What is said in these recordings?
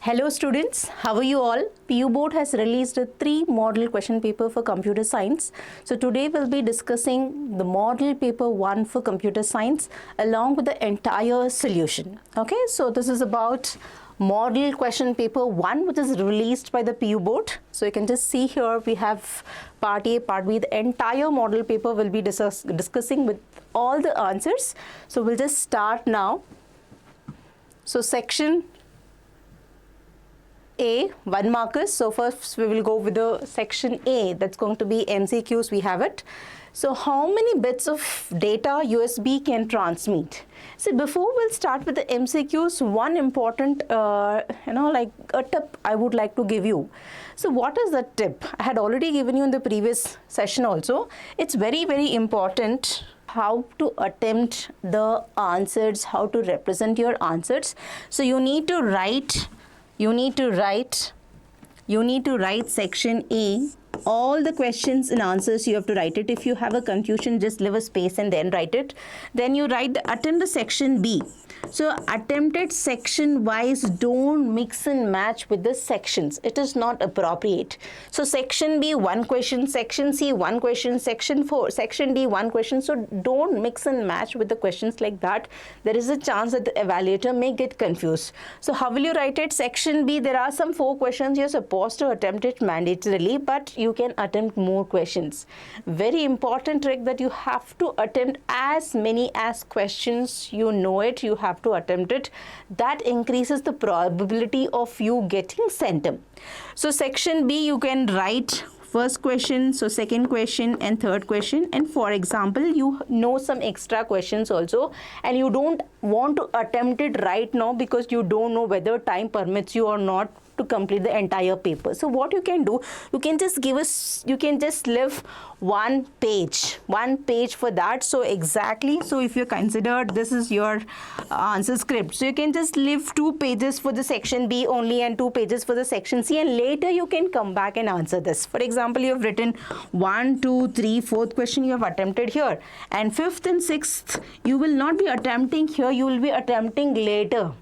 Hello students, how are you all? PU board has released a 3 model question paper for computer science. So today we'll be discussing the model paper 1 for computer science along with the entire solution. Okay, so this is about model question paper 1 which is released by the PU board. So you can just see here we have part A, part B. The entire model paper will be discussing with all the answers. So we'll just start now. So section A, 1 markers. So first we will go with the section A, that's going to be MCQs. We have it. So how many bits of data USB can transmit? So before we'll start with the MCQs, one important like a tip I would like to give you. So what is the tip? I had already given you in the previous session also. It's very, very important how to attempt the answers, how to represent your answers. So you need to write section A, all the questions and answers you have to write it. If you have a confusion, just leave a space and then write it. Then you attempt the section B. So attempted section wise, don't mix and match with the sections. It is not appropriate. So section B, 1 question, section C, 1 question, section D, 1 question. So don't mix and match with the questions like that. There is a chance that the evaluator may get confused. So how will you write it? Section B, there are some 4 questions. You're supposed to attempt it mandatorily, but you can attempt more questions. Very important trick that you have to attempt as many as questions you know it. You have to attempt it. That increases the probability of you getting centum. So section B, you can write first question, so second question and third question. And for example, you know some extra questions also and you don't want to attempt it right now because you don't know whether time permits you or not to complete the entire paper. So what you can do, you can just leave one page for that. So exactly, so if you consider this is your answer script, so you can just leave 2 pages for the section B only and 2 pages for the section C, and later you can come back and answer this. For example, you have written 1, 2, 3, 4th question you have attempted here, and 5th and 6th you will not be attempting here, you will be attempting later.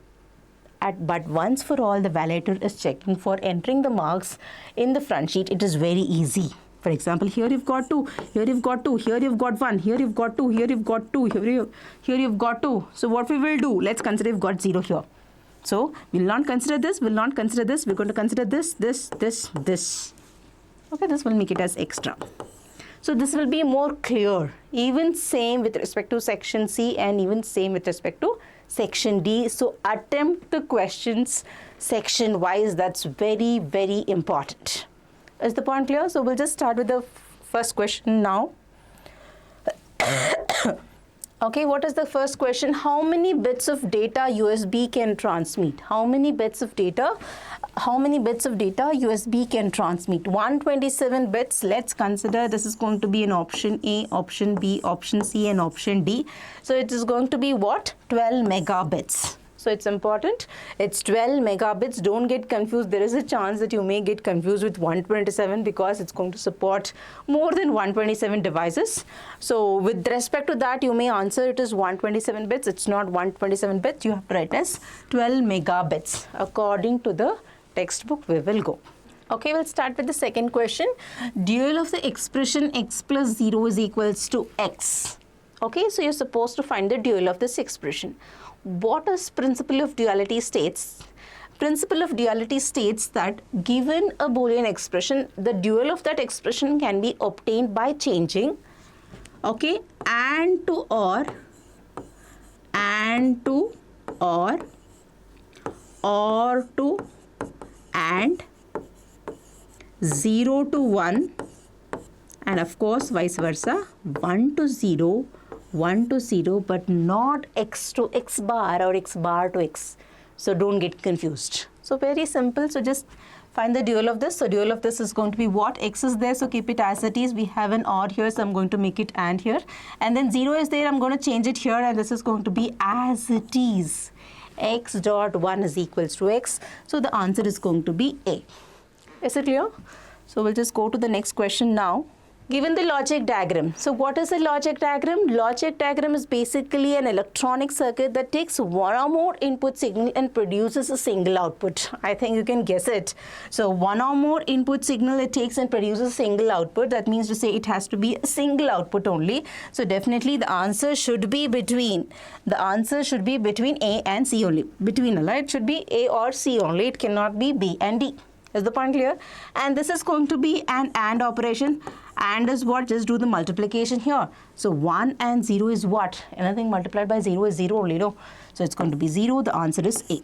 But once for all, the validator is checking for entering the marks in the front sheet. It is very easy. For example, here you've got 2, here you've got 2, here you've got 1, here you've got 2, here you've got 2, here you've got 2. So what we will do, let's consider you've got 0 here. So we'll not consider this, we're going to consider this. Okay, this will make it as extra. So this will be more clear. Even same with respect to section C and even same with respect to section D. So attempt the questions section wise. That's very, very important. Is the point clear? So we'll just start with the first question now. Okay, what is the first question? How many bits of data USB can transmit? How many bits of data USB can transmit? 127 bits. Let's consider this is going to be an option A, option B, option C and option D. So it is going to be what? 12 megabits. So it's important. It's 12 megabits. Don't get confused. There is a chance that you may get confused with 127 because it's going to support more than 127 devices. So with respect to that, you may answer it as 127 bits. It's not 127 bits. You have to write as 12 megabits. According to the textbook, we will go. Okay, we'll start with the second question. Dual of the expression x plus 0 is equals to x. Okay, so you're supposed to find the dual of this expression. What is principle of duality states? Principle of duality states that given a Boolean expression, the dual of that expression can be obtained by changing, okay, and to or, to and, 0 to 1, and of course vice versa, 1 to 0, 1 to 0, but not x to x bar or x bar to x. So don't get confused. So very simple. So just find the dual of this. So dual of this is going to be what? X is there, so keep it as it is. We have an or here, so I'm going to make it and here. And then 0 is there, I'm going to change it here, and this is going to be as it is. X dot 1 is equals to x. So the answer is going to be A. Is it clear? So we'll just go to the next question now. Given the logic diagram. So what is a logic diagram? Logic diagram is basically an electronic circuit that takes one or more input signal and produces a single output. I think you can guess it. So one or more input signal it takes and produces a single output. That means to say it has to be a single output only. So definitely the answer should be between A and C only. Between, right? It should be A or C only. It cannot be B and D. Is the point clear? And this is going to be an AND operation. AND is what? Just do the multiplication here. So 1 and 0 is what? Anything multiplied by 0 is 0 only, no? So it's going to be 0. The answer is A.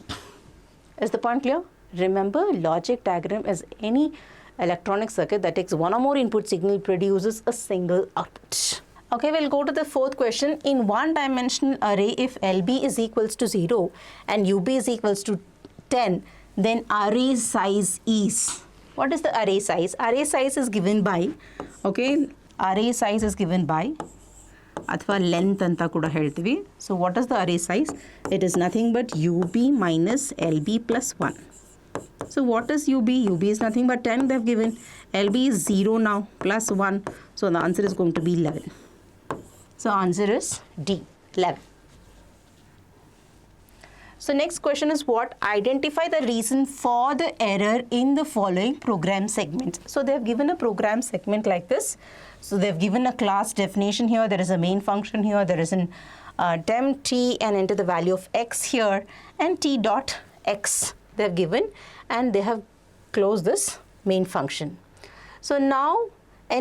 Is the point clear? Remember, logic diagram is any electronic circuit that takes one or more input signal produces a single output. Okay, we'll go to the fourth question. In one-dimensional array, if LB is equals to 0 and UB is equals to 10, then array size is, what is the array size? Array size is given by, okay, array size is given by ಅಥವಾ length ಅಂತ ಕೂಡ ಹೇಳ್ತೀವಿ. So what is the array size? It is nothing but UB minus LB plus 1. So what is UB? UB is nothing but 10 they have given. LB is 0 now plus 1. So the answer is going to be 11. So answer is D, 11. So next question is what? Identify the reason for the error in the following program segments. So they have given a program segment like this. So they have given a class definition here. There is a main function here. There is an temp t and enter the value of x here and t dot x they have given, and they have closed this main function. So now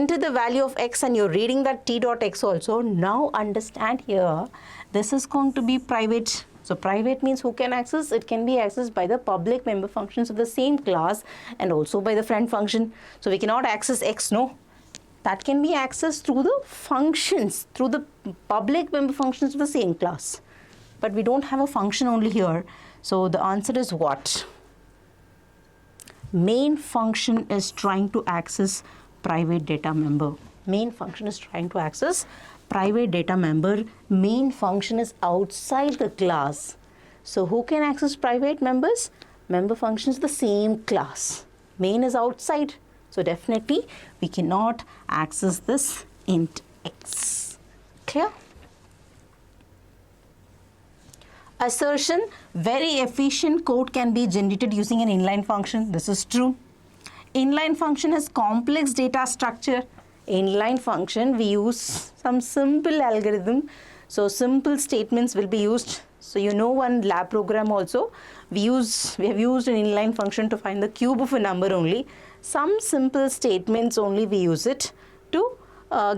enter the value of x and you're reading that t dot x also. Now understand here, this is going to be private. So private means who can access? It can be accessed by the public member functions of the same class and also by the friend function. So we cannot access x, no. That can be accessed through the functions, through the public member functions of the same class. But we don't have a function only here. So the answer is what? Main function is trying to access private data member. Main function is trying to access private data member. Main function is outside the class. So who can access private members? Member function is the same class. Main is outside. So definitely we cannot access this int x. Clear? Assertion, very efficient code can be generated using an inline function. This is true. Inline function has complex data structure. Inline function, we use some simple algorithm. So simple statements will be used. So you know one lab program also. We have used an inline function to find the cube of a number only. Some simple statements only we use it to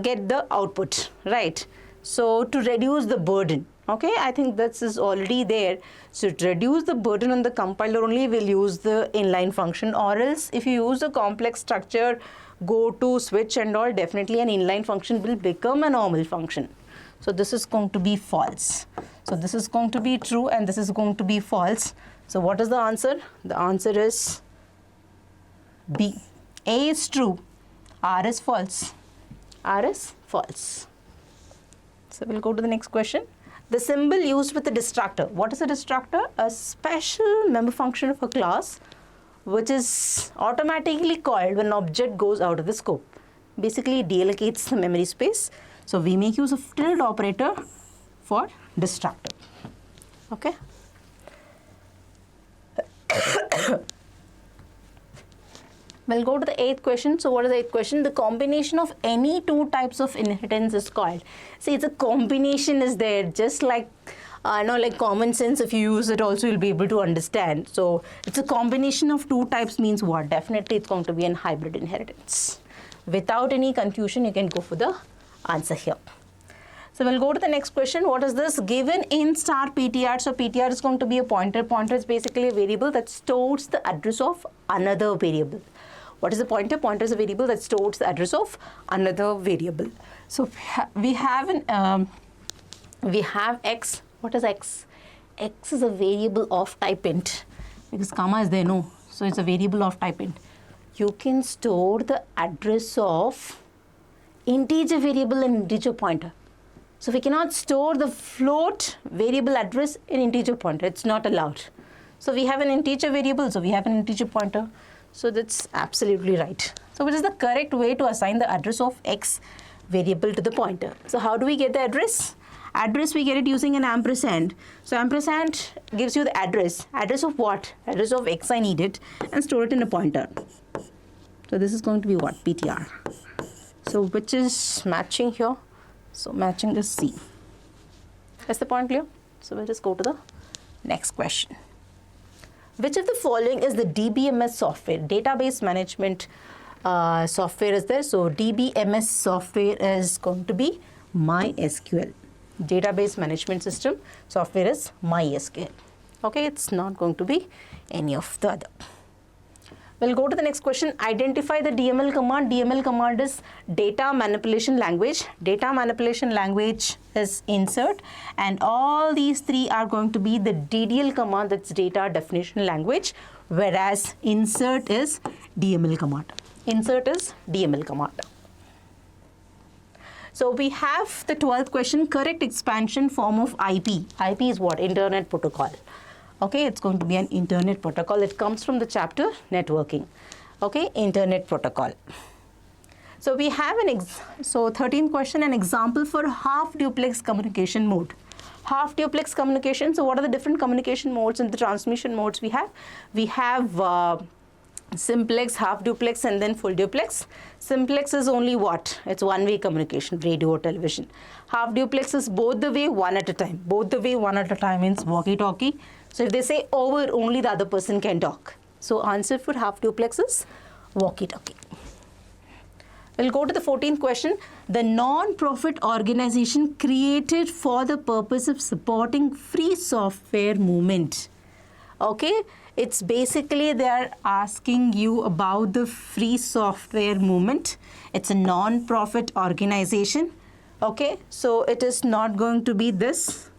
get the output, right? So to reduce the burden. Okay, I think this is already there. So to reduce the burden on the compiler only, we'll use the inline function, or else if you use a complex structure, go to switch and all, definitely an inline function will become a normal function. So this is going to be false. So this is going to be true and this is going to be false. So what is the answer? The answer is B. A is true, R is false. R is false. So we'll go to the next question. The symbol used with the destructor. What is a destructor? A special member function of a class which is automatically called when an object goes out of the scope. Basically it deallocates the memory space. So we make use of tilde operator for destructor. Okay. We'll go to the eighth question. So what is the eighth question? The combination of any two types of inheritance is called. See, it's a combination is there, just like like common sense, if you use it also you'll be able to understand. So it's a combination of two types means what? Definitely it's going to be an hybrid inheritance. Without any confusion, you can go for the answer here. So we'll go to the next question. What is this? Given in star PTR. So PTR is going to be a pointer. Pointer is basically a variable that stores the address of another variable. What is the pointer? Pointer is a variable that stores the address of another variable. So we have x. What is x? X is a variable of type int, because comma is there, no. So it's a variable of type int. You can store the address of integer variable and integer pointer. So we cannot store the float variable address in integer pointer. It's not allowed. So we have an integer variable, so we have an integer pointer. So that's absolutely right. So which is the correct way to assign the address of X variable to the pointer? So how do we get the address? Address we get it using an ampersand. So ampersand gives you the address. Address of what? Address of X I need it, and store it in a pointer. So this is going to be what? PTR. So which is matching here? So matching is C. Is the point clear? So we'll just go to the next question. Which of the following is the DBMS software? Database management software is there. So DBMS software is going to be MySQL. Database management system software is MySQL. Okay, it's not going to be any of the other. We'll go to the next question. Identify the DML command. DML command is data manipulation language. Data manipulation language is insert, and all these three are going to be the DDL command, that's data definition language, whereas insert is DML command. Insert is DML command. So we have the 12th question, correct expansion form of IP. IP is what? Internet protocol. Okay, it's going to be an internet protocol. It comes from the chapter networking. Okay, internet protocol. So we have so 13th question, an example for half duplex communication mode. Half duplex communication. So what are the different communication modes and the transmission modes we have? We have simplex, half duplex, and then full duplex. Simplex is only what? It's one-way communication, radio or television. Half duplex is both the way, one at a time. Both the way, one at a time means walkie-talkie. So if they say over, only the other person can talk. So answer for half duplex is walkie-talkie. We'll go to the 14th question. The non-profit organization created for the purpose of supporting free software movement. Okay, it's basically they are asking you about the free software movement. It's a non-profit organization. Okay, so it is not going to be this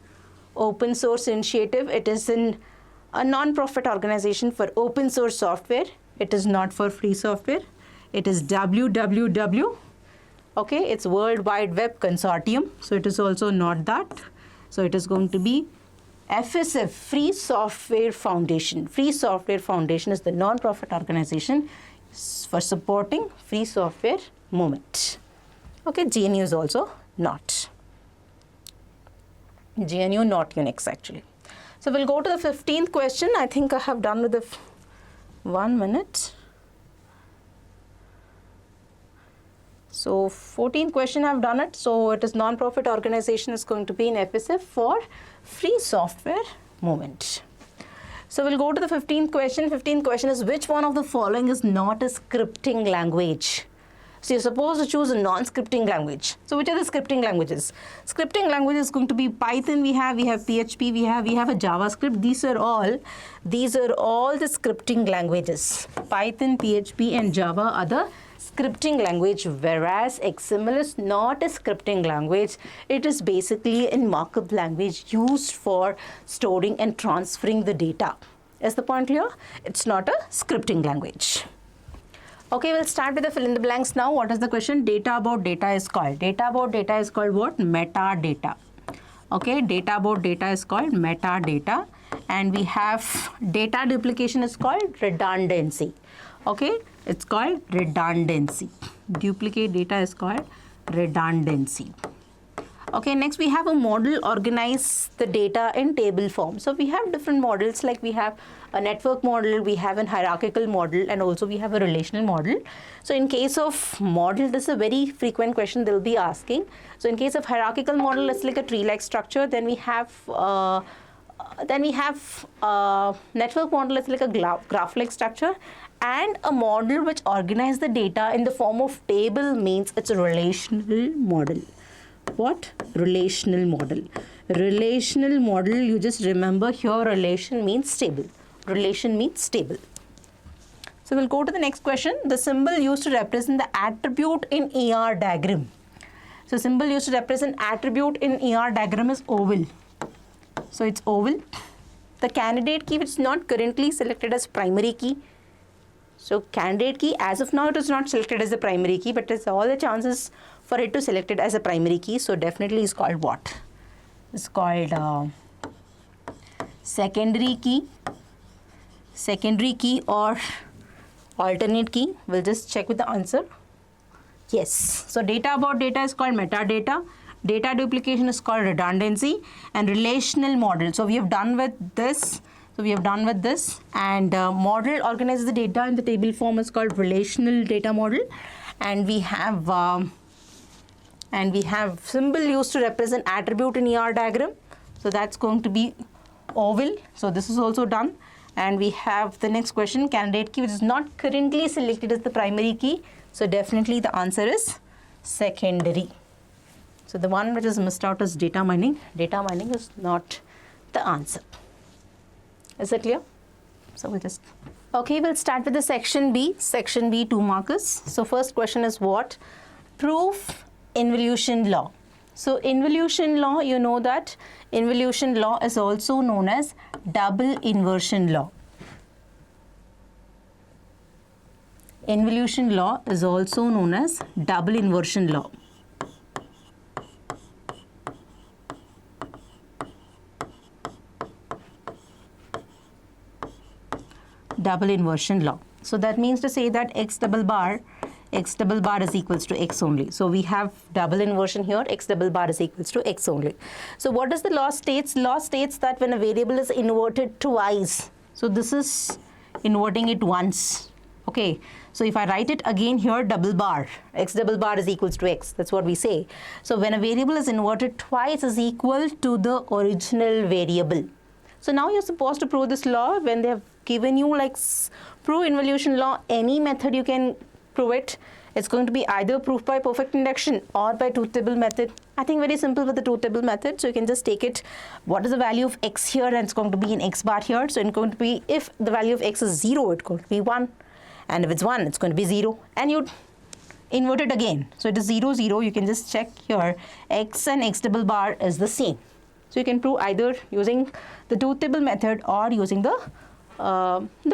open source initiative. It is a non-profit organization for open source software. It is not for free software. It is WWW. Okay, it's World Wide Web Consortium. So it is also not that. So it is going to be FSF, Free Software Foundation. Free Software Foundation is the non-profit organization for supporting free software movement. Okay, GNU is also not. GNU not Unix actually. So we'll go to the 15th question. I think I have done with the 1 minute. So 14th question I've done it. So it is non-profit organization is going to be in FSF for free software movement. So we'll go to the 15th question. 15th question is which one of the following is not a scripting language? So you're supposed to choose a non-scripting language. So which are the scripting languages? Scripting language is going to be Python. We have PHP. We have a JavaScript. These are all the scripting languages. Python, PHP, and Java are the scripting language, whereas XML is not a scripting language. It is basically a markup language used for storing and transferring the data. Is the point clear? It's not a scripting language. Okay, we'll start with the fill in the blanks now. What is the question? Data about data is called. Data about data is called what? Metadata. Okay, data about data is called metadata. And we have data duplication is called redundancy. Okay, it's called redundancy. Duplicate data is called redundancy. Okay, next we have a model organize the data in table form. So we have different models, like we have a network model, we have a hierarchical model, and also we have a relational model. So in case of model, this is a very frequent question they'll be asking. So in case of hierarchical model, it's like a tree-like structure. Then we have network model, it's like a graph-like structure. And a model which organizes the data in the form of table means it's a relational model. What? Relational model. Relational model, you just remember here relation means table. Relation means table. So we'll go to the next question. The symbol used to represent the attribute in ER diagram. So symbol used to represent attribute in ER diagram is oval. So it's oval. The candidate key which is not currently selected as primary key. So candidate key, as of now, it is not selected as a primary key, but there's all the chances for it to select it as a primary key. So definitely is called what? It's called secondary key. Secondary key or Alternate key, we'll just check with the answer. Yes. So data about data is called metadata. Data duplication is called redundancy, and relational model. So we have done with this. And model organizes the data in the table form is called relational data model, and we have symbol used to represent attribute in ER diagram. So that's going to be oval. So this is also done. And we have the next question, candidate key, which is not currently selected as the primary key. So definitely the answer is secondary. So the one which is missed out is data mining. Data mining is not the answer. Is it clear? So we'll just... Okay, we'll start with the section B. Section B, 2 markers. So first question is what? Proof involution law. So involution law, you know that involution law is also known as double inversion law. Involution law is also known as double inversion law. Double inversion law. So that means to say that x double bar is equals to x only. So we have double inversion here, x double bar is equals to x only. So what does the law states? Law states that when a variable is inverted twice, so this is inverting it once. Okay, so if I write it again here, double bar, x double bar is equals to x. That's what we say. So when a variable is inverted twice is equal to the original variable. So now you're supposed to prove this law when they have given you like prove involution law, any method you can prove it. It's going to be either proof by perfect induction or by truth table method. I think very simple with the truth table method. So you can just take it, what is the value of x here, and it's going to be in x bar here. So it's going to be, if the value of x is 0, it's going to be 1. And if it's 1, it's going to be 0. And you invert it again. So it is 0, 0. You can just check here, x and x double bar is the same. So you can prove either using the truth table method or using the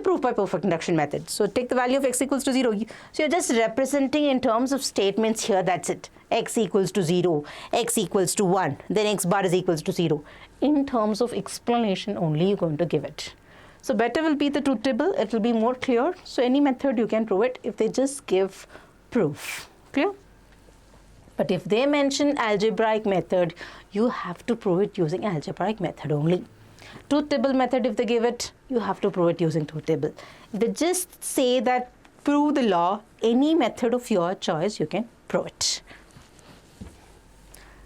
proof by perfect induction method. So take the value of x equals to 0. So you're just representing in terms of statements here, that's it. X equals to 0, x equals to 1, then x bar is equals to 0. In terms of explanation only you're going to give it. So better will be the truth table, it will be more clear. So any method you can prove it if they just give proof. Clear? But if they mention algebraic method, you have to prove it using algebraic method only. Truth table method, if they give it, you have to prove it using truth table. If they just say that prove the law, any method of your choice, you can prove it.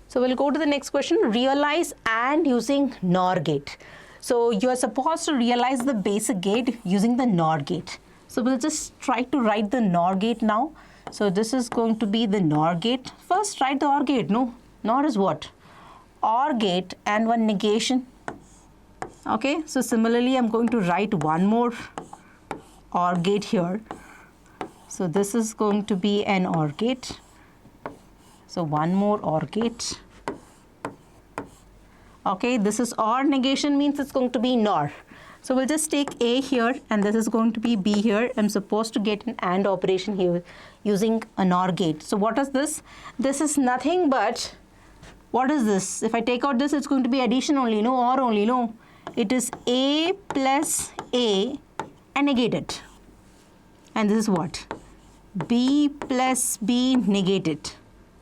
So we'll go to the next question, realize and using NOR gate. So you are supposed to realize the basic gate using the NOR gate. So we'll just try to write the NOR gate now. So this is going to be the NOR gate. First write the OR gate, no? NOR is what? OR gate and one negation. Okay, so similarly I'm going to write one more OR gate here. So this is going to be an OR gate. So one more OR gate. Okay, this is OR, negation means it's going to be NOR. So we'll just take A here and this is going to be B here. I'm supposed to get an AND operation here using a NOR gate. So what is this? This is nothing but, what is this? If I take out this, it's going to be addition only, no, OR only, no. It is A plus A and negate it. And this is what? B plus B negated.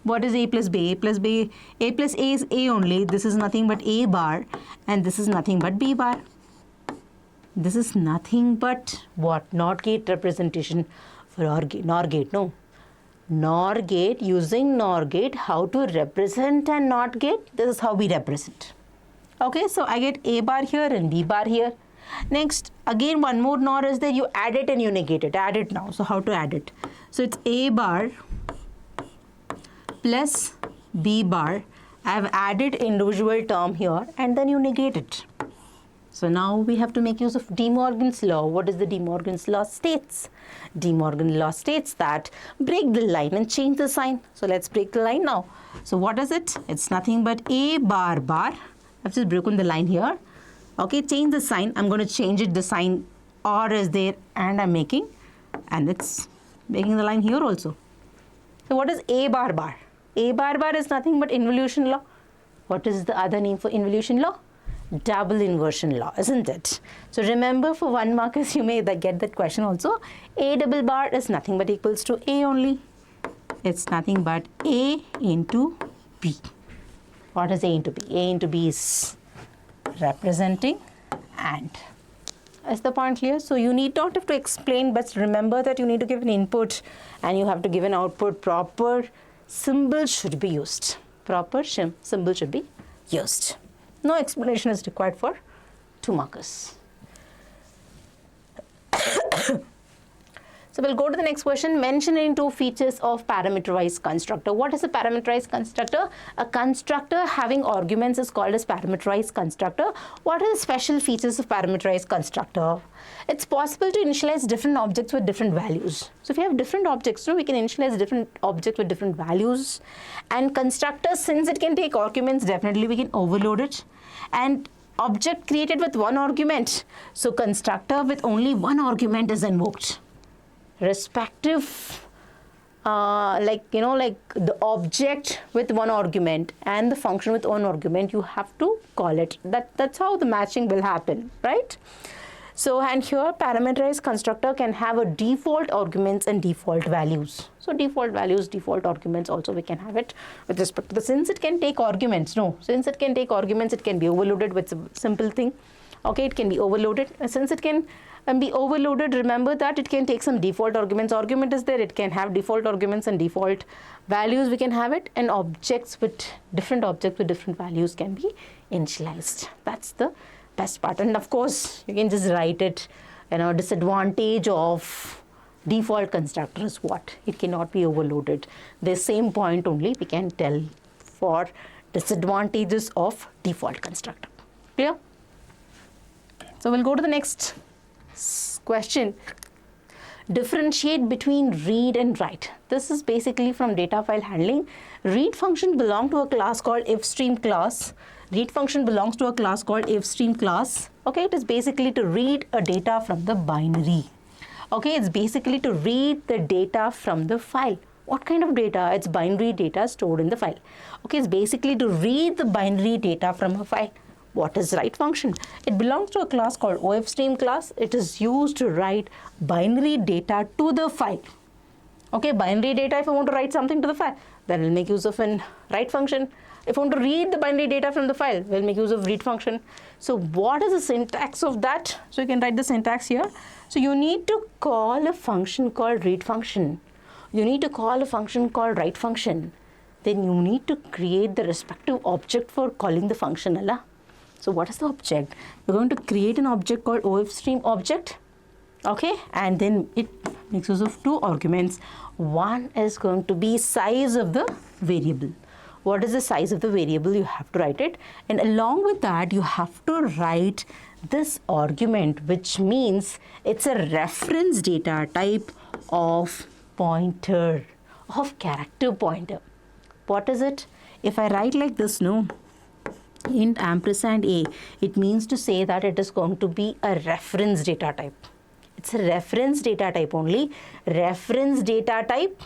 What is A plus B? A plus B, A plus A is A only. This is nothing but A bar and this is nothing but B bar. This is nothing but what? NOT gate representation for NOR gate, no. NOR gate, using NOR gate, how to represent a NOT gate? This is how we represent. Okay, so I get A bar here and B bar here. Next, again one more NOR is there. You add it and you negate it. Add it now. So how to add it? So it's A bar plus B bar. I have added individual term here and then you negate it. So now we have to make use of De Morgan's law. What is the De Morgan's law states? De Morgan's law states that break the line and change the sign. So let's break the line now. So what is it? It's nothing but A bar bar. I've just broken the line here. Okay, change the sign. I'm going to change it. The sign OR is there and I'm making, and it's making the line here also. So what is A bar bar? A bar bar is nothing but involution law. What is the other name for involution law? double inversion law, isn't it? So remember, for 1 markers you may get that question also. A double bar is nothing but equals to A only. It's nothing but A into B. What is A into B? A into B is representing and. Is the point clear? So you need not have to explain, but remember that you need to give an input and you have to give an output. Proper symbol should be used. Proper symbol should be used. No explanation is required for 2 markers. So we'll go to the next question. Mentioning 2 features of parameterized constructor. What is a parameterized constructor? A constructor having arguments is called as parameterized constructor. What are the special features of parameterized constructor? It's possible to initialize different objects with different values. So if you have different objects, we can initialize different objects with different values. And constructor, since it can take arguments, definitely we can overload it. And object created with 1 argument. So constructor with only 1 argument is invoked. Respective, like the object with 1 argument and the function with 1 argument, you have to call it. That's how the matching will happen, right? So, and here parameterized constructor can have a default arguments and default values. So default values, default arguments also we can have it with respect to the, since it can take arguments, since it can take arguments, it can be overloaded with a simple thing. Okay, it can be overloaded. Since it can be overloaded, remember that it can take some default arguments. Argument is there, it can have default arguments and default values, we can have it, and objects with different values can be initialized. That's the best part. And of course, you can just write it, disadvantage of default constructor is what? It cannot be overloaded. The same point only we can tell for disadvantages of default constructor. Clear? So we'll go to the next question. Differentiate between read and write. This is basically from data file handling. Read function belongs to a class called ifstream class. Read function belongs to a class called ifstream class. Okay, it is basically to read a data from the binary. Okay, it's basically to read the data from the file. What kind of data? It's binary data stored in the file. Okay, it's basically to read the binary data from a file. What is write function? It belongs to a class called ifstream class. It is used to write binary data to the file. Okay, binary data, if I want to write something to the file, then we'll make use of an write function. If I want to read the binary data from the file, we'll make use of read function. So what is the syntax of that? So you can write the syntax here. So you need to call a function called read function. You need to call a function called write function. Then you need to create the respective object for calling the function. Allah. So what is the object? We're going to create an object called ifstream object. Okay, and then it makes use of 2 arguments. One is going to be size of the variable. What is the size of the variable? You have to write it. And along with that, you have to write this argument, which means it's a reference data type of pointer, of character pointer. What is it? If I write like this, int ampersand a, it means to say that it is going to be a reference data type. It's a reference data type only. Reference data type.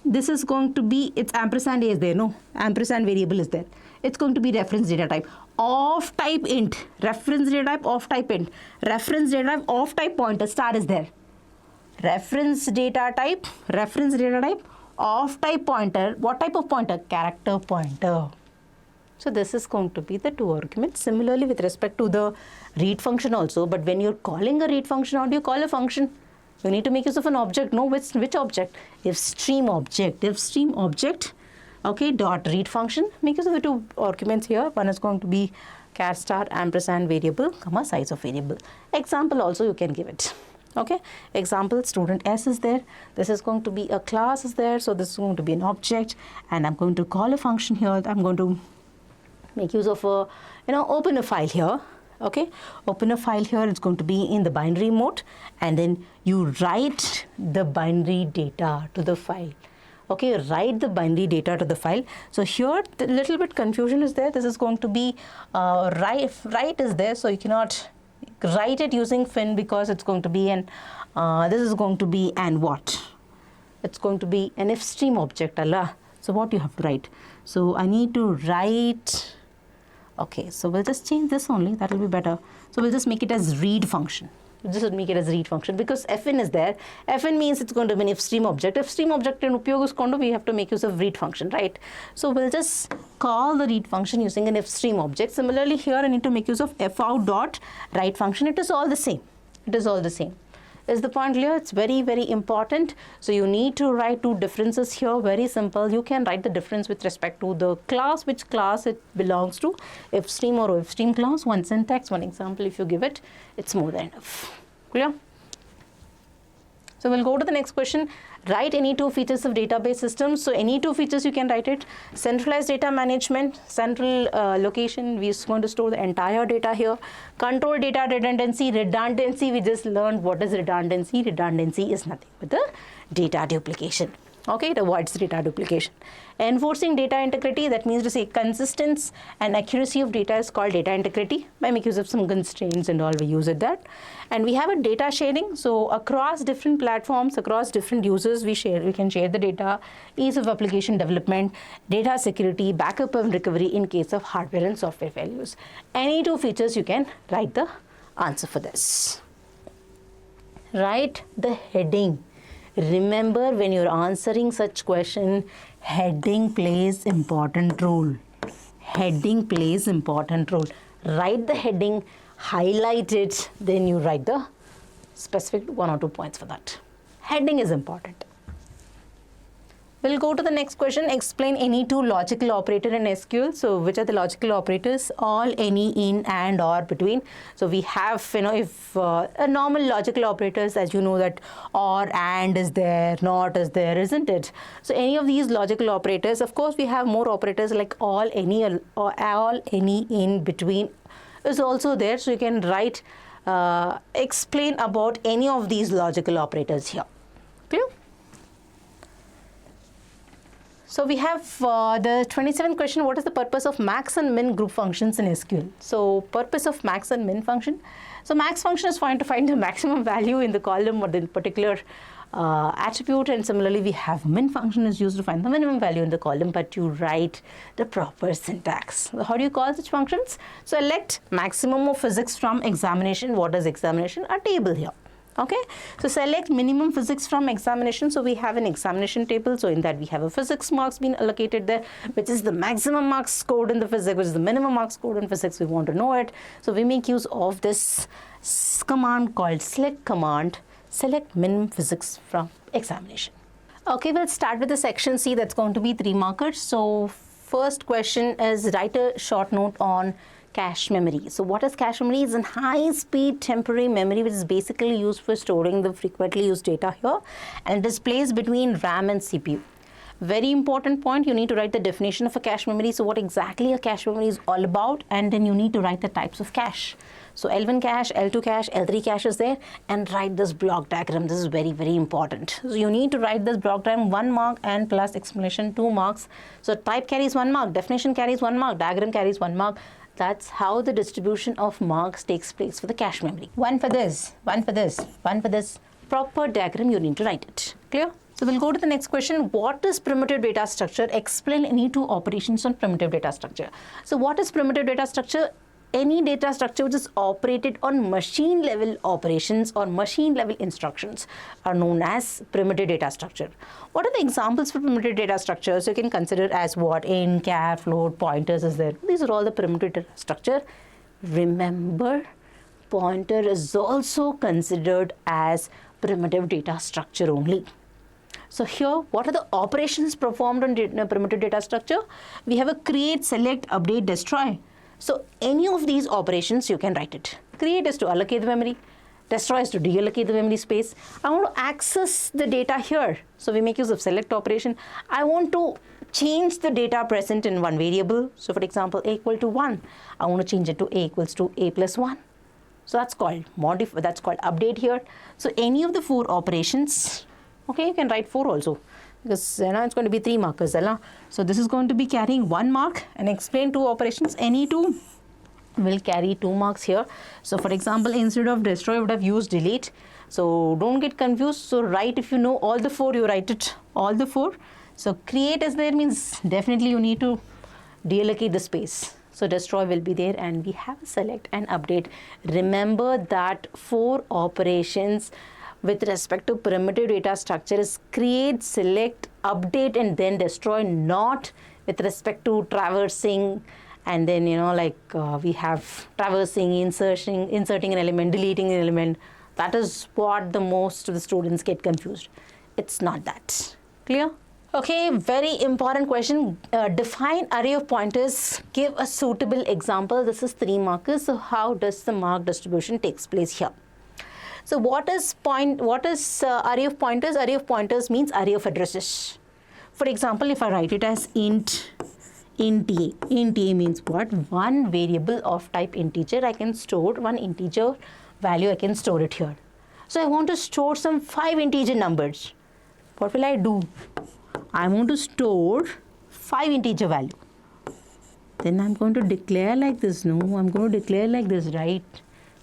This is going to be, it's ampersand a is there, ampersand variable is there. It's going to be reference data type of type int. Reference data type of type int. Reference data type of type pointer, star is there. Reference data type of type pointer. What type of pointer? Character pointer. So this is going to be the 2 arguments. Similarly with respect to the read function also, but when you're calling a read function, how do you call a function? You need to make use of an object. Which object? Ifstream object. Okay, dot read function. Make use of the 2 arguments here. One is going to be char star ampersand variable, comma size of variable. Example also you can give it. Okay, example, student S is there. This is going to be a class is there. So this is going to be an object, and I'm going to call a function here. I'm going to make use of a, open a file here. Okay, open a file here. It's going to be in the binary mode, and then you write the binary data to the file. Okay, write the binary data to the file. So here the little bit confusion is there. This is going to be write is there, so you cannot write it using fin because it's going to be an this is going to be an what? It's going to be an ifstream object. Allah. So what you have to write? So I need to write Okay, so we'll just change this only, that will be better. So we'll just make it as read function. We'll just make it as read function because fn is there. Fn means it's going to be an if stream object. If stream object in upayogiskondu, we have to make use of read function, right? So we'll just call the read function using an if stream object. Similarly here I need to make use of fout dot write function. It is all the same. It is all the same. Is the point clear? It's very, very important. So you need to write two differences here. Very simple. You can write the difference with respect to the class, which class it belongs to, if stream or if stream class. One syntax, one example. If you give it, it's more than enough. Clear? So we'll go to the next question. Write any two features of database systems. So any two features you can write it. Centralized data management, central location, we're going to store the entire data here. Control data redundancy. Redundancy, we just learned what is redundancy. Redundancy is nothing but the data duplication. Okay, it avoids data duplication. Enforcing data integrity, that means to say consistency and accuracy of data is called data integrity. By making use of some constraints and all, we use it that. And we have a data sharing. So across different platforms, across different users, we can share the data. Ease of application development, data security, backup and recovery in case of hardware and software failures. Any two features, you can write the answer for this. Write the heading. Remember, when you're answering such question, heading plays important role. Heading plays important role. Write the heading, highlight it, then you write the specific 1 or 2 points for that. Heading is important. We'll go to the next question. Explain any two logical operator in SQL. So which are the logical operators? All, any, in, and, or, between. So we have, if a normal logical operators, as you know, that or, and is there, not is there, isn't it? So any of these logical operators, of course, we have more operators like all, any, or all, any, in, between is also there. So you can write, explain about any of these logical operators here. Clear? So we have the 27th question. What is the purpose of max and min group functions in SQL? So purpose of max and min function. So max function is to find the maximum value in the column or the particular attribute, and similarly we have min function is used to find the minimum value in the column, but you write the proper syntax. How do you call such functions? So select maximum of physics from examination. What is examination? A table here. Okay, so select minimum physics from examination. So we have an examination table. So in that we have a physics marks being allocated there, which is the maximum marks scored in the physics, which is the minimum marks scored in physics. We want to know it. So we make use of this command called select command, select minimum physics from examination. Okay, we'll start with the section C. That's going to be 3 markers. So first question is write a short note on cache memory. So what is cache memory? It's a high-speed temporary memory which is basically used for storing the frequently used data here, and it is placed between RAM and CPU. Very important point, you need to write the definition of a cache memory. So what exactly a cache memory is all about, and then you need to write the types of cache. So L1 cache, L2 cache, L3 cache is there, and write this block diagram. This is very, very important. So you need to write this block diagram 1 mark and plus explanation 2 marks. So type carries 1 mark, definition carries 1 mark, diagram carries 1 mark. That's how the distribution of marks takes place for the cache memory. One for this, one for this, one for this. Proper diagram, you need to write it. Clear? So we'll go to the next question. What is primitive data structure? Explain any two operations on primitive data structure. So what is primitive data structure? Any data structure which is operated on machine level operations or machine level instructions are known as primitive data structure. What are the examples for primitive data structures? You can consider as what? In, char, float, pointers is there. These are all the primitive data structure. Remember, pointer is also considered as primitive data structure only. So here, what are the operations performed on primitive data structure? We have a create, select, update, destroy. So any of these operations, you can write it. Create is to allocate the memory. Destroy is to deallocate the memory space. I want to access the data here. So we make use of select operation. I want to change the data present in one variable. So for example, a equal to 1. I want to change it to a equals to a plus 1. So that's called modify. That's called update here. So any of the 4 operations, okay, you can write 4 also, because it's going to be 3 markers. So this is going to be carrying 1 mark, and explain 2 operations. Any 2 will carry 2 marks here. So for example, instead of destroy, I would have used delete. So don't get confused. So write, if you know all the 4, you write it all the 4. So create is there means definitely you need to deallocate the space. So destroy will be there, and we have select and update. Remember that 4 operations with respect to primitive data structure is create, select, update, and then destroy, not with respect to traversing, and then we have traversing, inserting an element, deleting an element. That is what the most of the students get confused. It's not that. Clear? Okay, very important question. Define array of pointers. Give a suitable example. This is 3 markers. So how does the mark distribution takes place here? So what is array of pointers? Array of pointers means array of addresses. For example, if I write it as int A. Int A means what? One variable of type integer. I can store one integer value. I can store it here. So I want to store some 5 integer numbers. What will I do? I want to store 5 integer value. Then I'm going to declare like this. No, I'm going to declare like this, right?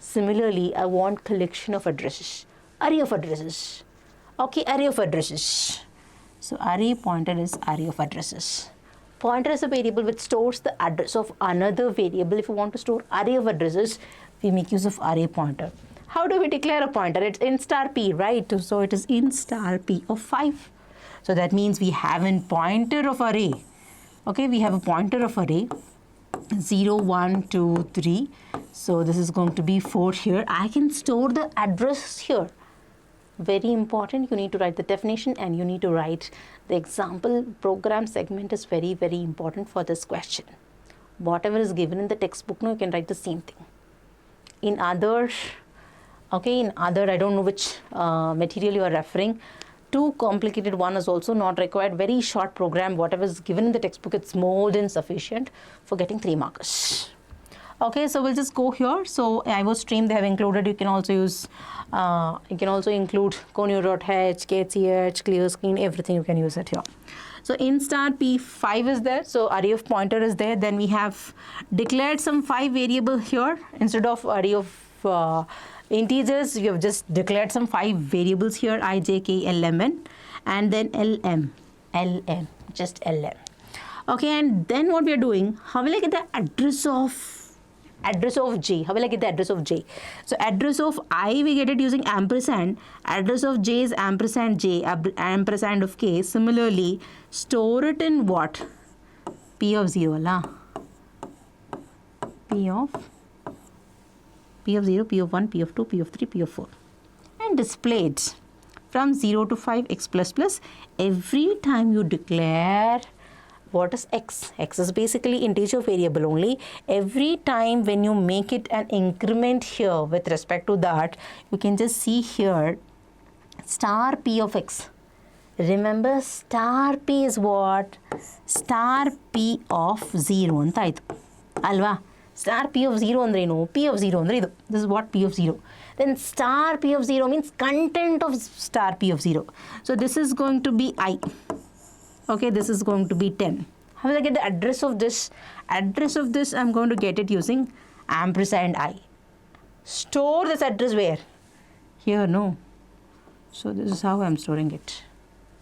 Similarly, I want collection of addresses. Array of addresses. Okay, array of addresses. So array pointer is array of addresses. Pointer is a variable which stores the address of another variable. If you want to store array of addresses, we make use of array pointer. How do we declare a pointer? It's int star p, right? So it is int star p of 5. So that means we have a pointer of array. Okay, we have a pointer of array 0, 1, 2, 3. So this is going to be 4 here. I can store the address here. Very important. You need to write the definition and you need to write the example. Program segment is very, very important for this question. Whatever is given in the textbook, now you can write the same thing. In other, I don't know which material you are referring. Too complicated one is also not required. Very short program. Whatever is given in the textbook, it's more than sufficient for getting 3 markers. Okay, so we'll just go here. So IO stream they have included. You can also use, include conio.h, KCET, clear screen, everything you can use it here. So int star p5 is there. So array of pointer is there. Then we have declared some 5 variable here instead of array of integers. We have just declared some 5 variables here, I, j, k, l, m, n, and then lm, just lm. Okay, and then what we are doing, how will I get the address of j? How will I get the address of j? So address of I, we get it using ampersand. Address of j is ampersand j, ampersand of k. Similarly, store it in what? P of 0, la? P of 0, P of 1, P of 2, P of 3, P of 4. And display it from 0 to 5 x plus plus. Every time you declare what is x? X is basically integer variable only. Every time when you make it an increment here with respect to that, you can just see here star p of x. Remember, star p is what? Star p of 0 anta idu. Alva? Star p of 0 andre no, p of 0 andre idu. This is what p of 0. Then star p of 0 means content of star p of 0. So this is going to be I. Okay, this is going to be 10. How will I get the address of this? Address of this, I'm going to get it using ampersand I. Store this address where? Here, no. So this is how I'm storing it.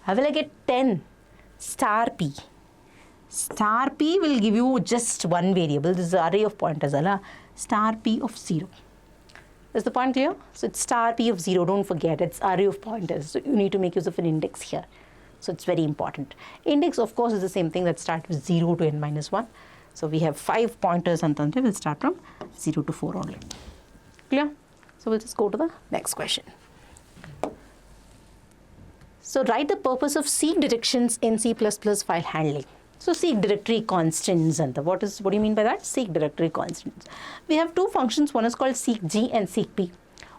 How will I get 10? Star p. Star p will give you just one variable. This is the array of pointers. Star p of 0. Is the point clear? So it's star p of 0. Don't forget, it's array of pointers. So you need to make use of an index here. So it's very important. Index, of course, is the same thing that starts with 0 to n minus 1. So we have 5 pointers and then we'll start from 0 to 4 only. Clear? So we'll just go to the next question. So write the purpose of seek directions in C++ file handling. So seek directory constants. And what do you mean by that? Seek directory constants. We have 2 functions. One is called seek G and seek P.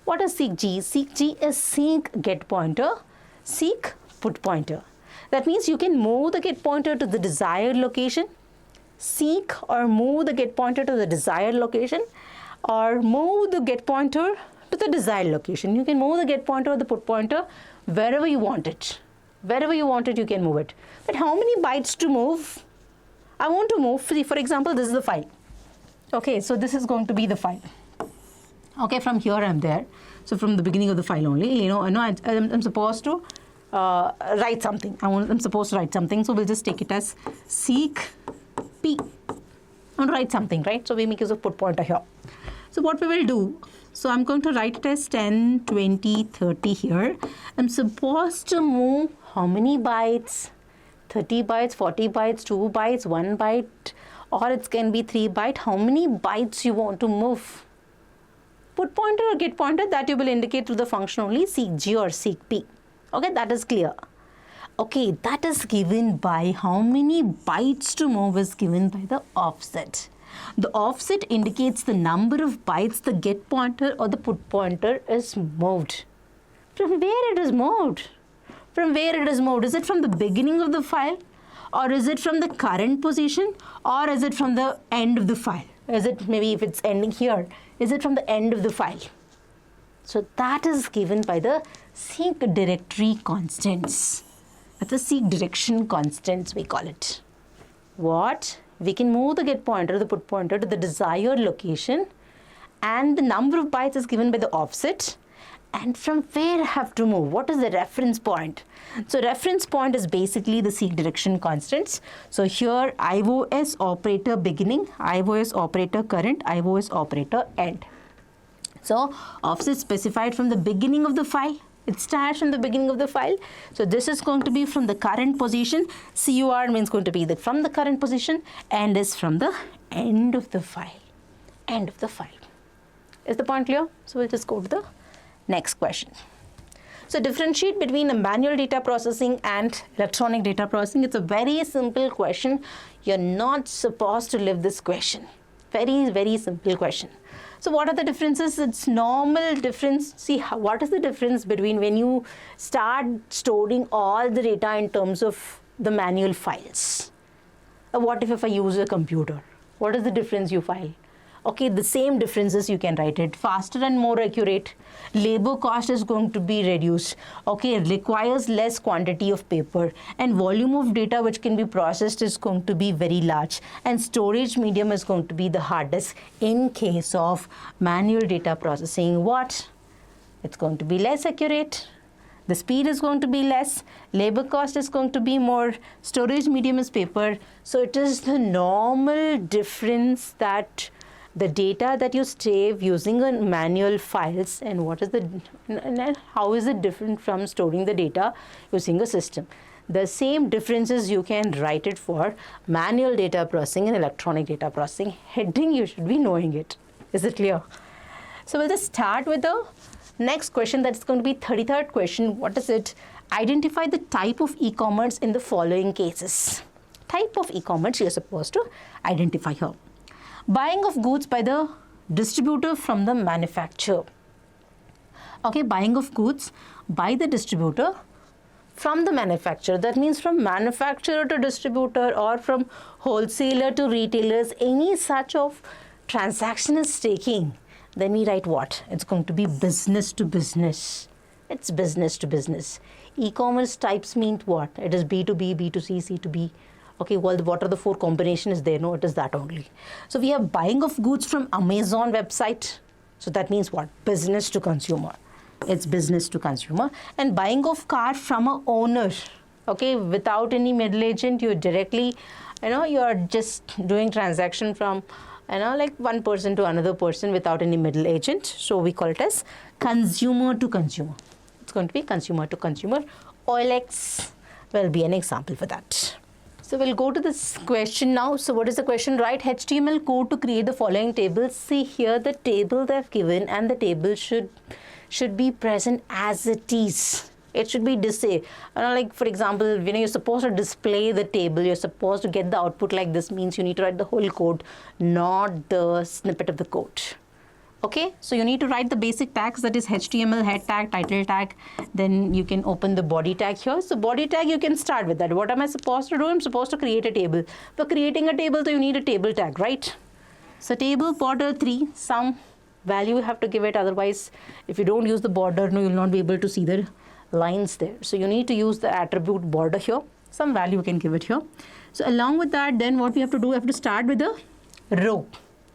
What is seek G? Seek G is seek get pointer, seek put pointer. That means you can move the get pointer to the desired location, seek or move the get pointer to the desired location, or move the get pointer to the desired location. You can move the get pointer or the put pointer wherever you want it. Wherever you want it, you can move it. But how many bytes to move? I want to move, for example, this is the file. Okay, so this is going to be the file. Okay, from here I'm there. So from the beginning of the file only, I'm supposed to write something. I'm supposed to write something. So we'll just take it as seek p. want to write something, right? So we make use of put pointer here. So what we will do, so I'm going to write it as 10, 20, 30 here. I'm supposed to move how many bytes? 30 bytes, 40 bytes, 2 bytes, 1 byte, or it can be 3 byte. How many bytes you want to move? Put pointer or get pointer, that you will indicate through the function only seek G or seek P. Okay, that is clear. Okay, that is given by how many bytes to move is given by the offset. The offset indicates the number of bytes the get pointer or the put pointer is moved. From where it is moved? From where it is moved? Is it from the beginning of the file? Or is it from the current position? Or is it from the end of the file? Is it maybe if it's ending here? Is it from the end of the file? So that is given by the seek directory constants. That's the seek direction constants we call it. What? We can move the get pointer, the put pointer to the desired location, and the number of bytes is given by the offset. And from where I have to move? What is the reference point? So reference point is basically the seek direction constants. So here IOS operator beginning, IOS operator current, IOS operator end. So offset specified from the beginning of the file. It starts from the beginning of the file. So this is going to be from the current position. CUR means going to be from the current position, and is from the end of the file. End of the file. Is the point clear? So we'll just go to the next question. So differentiate between a manual data processing and electronic data processing. It's a very simple question. You're not supposed to leave this question. Very, very simple question. So what are the differences? It's normal difference. See, what is the difference between when you start storing all the data in terms of the manual files? What if I use a computer? What is the difference you file? Okay, the same differences you can write it. Faster and more accurate. Labor cost is going to be reduced. Okay, it requires less quantity of paper. And volume of data which can be processed is going to be very large. And storage medium is going to be the hard disk. In case of manual data processing, what? It's going to be less accurate. The speed is going to be less. Labor cost is going to be more. Storage medium is paper. So it is the normal difference that the data that you save using a manual files, and what is and how is it different from storing the data using a system? The same differences you can write it for manual data processing and electronic data processing. Heading, you should be knowing it. Is it clear? So we'll just start with the next question. That's going to be 33rd question. What is it? Identify the type of e-commerce in the following cases. Type of e-commerce you're supposed to identify here. Buying of goods by the distributor from the manufacturer. Okay, buying of goods by the distributor from the manufacturer. That means from manufacturer to distributor, or from wholesaler to retailers. Any such of transaction is taking. Then we write what? It's going to be business to business. It's business to business. E-commerce types mean what? It is B2B, B2C, C2B. Okay, well, what are the 4 combinations there? No, it is that only. So we have buying of goods from Amazon website. So that means what? Business to consumer. It's business to consumer. And buying of car from a owner. Okay, without any middle agent, you directly, you're just doing transaction from, like one person to another person without any middle agent. So we call it as consumer to consumer. It's going to be consumer to consumer. OLX will be an example for that. So we'll go to this question now. So what is the question? Write HTML code to create the following tables. See here the table they've given, and the table should be present as it is. It should be displayed. Like for example, when you're supposed to display the table, you're supposed to get the output like this, means you need to write the whole code, not the snippet of the code. Okay, so you need to write the basic tags, that is HTML head tag, title tag. Then you can open the body tag here. So body tag, you can start with that. What am I supposed to do? I'm supposed to create a table. For creating a table, so you need a table tag, right? So table border 3, some value you have to give it. Otherwise, if you don't use the border, no, you'll not be able to see the lines there. So you need to use the attribute border here. Some value you can give it here. So along with that, then what we have to do, we have to start with the row.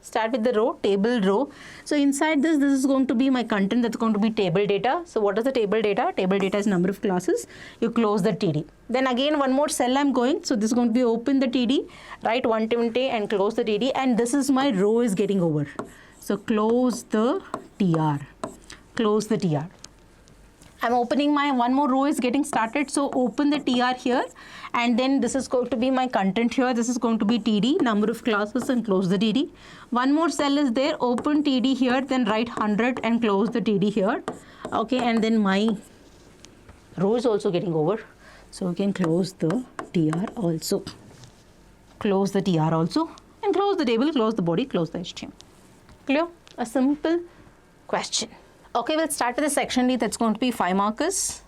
Start with the row, table row. So inside this is going to be my content, that's going to be table data. So what is the table data? Table data is number of classes. You close the TD. Then again one more cell I'm going. So this is going to be open the TD, write 120 and close the TD. And this is my row is getting over. So close the TR. Close the TR. I'm opening my one more row is getting started. So open the TR here, and then this is going to be my content here. This is going to be TD, number of classes, and close the TD. One more cell is there, open TD here, then write 100 and close the TD here. Okay, and then my row is also getting over. So we can close the TR also. Close the TR also, and close the table, close the body, close the HTML. Clear? A simple question. Okay, we'll start with the section D. That's going to be 5 markers.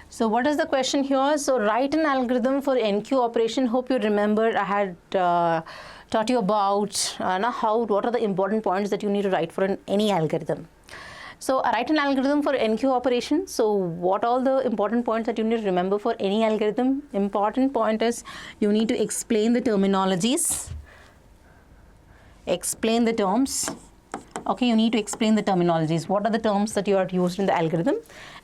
So what is the question here? So write an algorithm for NQ operation. Hope you remember I had taught you about what are the important points that you need to write for any algorithm. So write an algorithm for NQ operation. So what all the important points that you need to remember for any algorithm? Important point is you need to explain the terminologies, explain the terms. Okay, you need to explain the terminologies. What are the terms that you are used in the algorithm?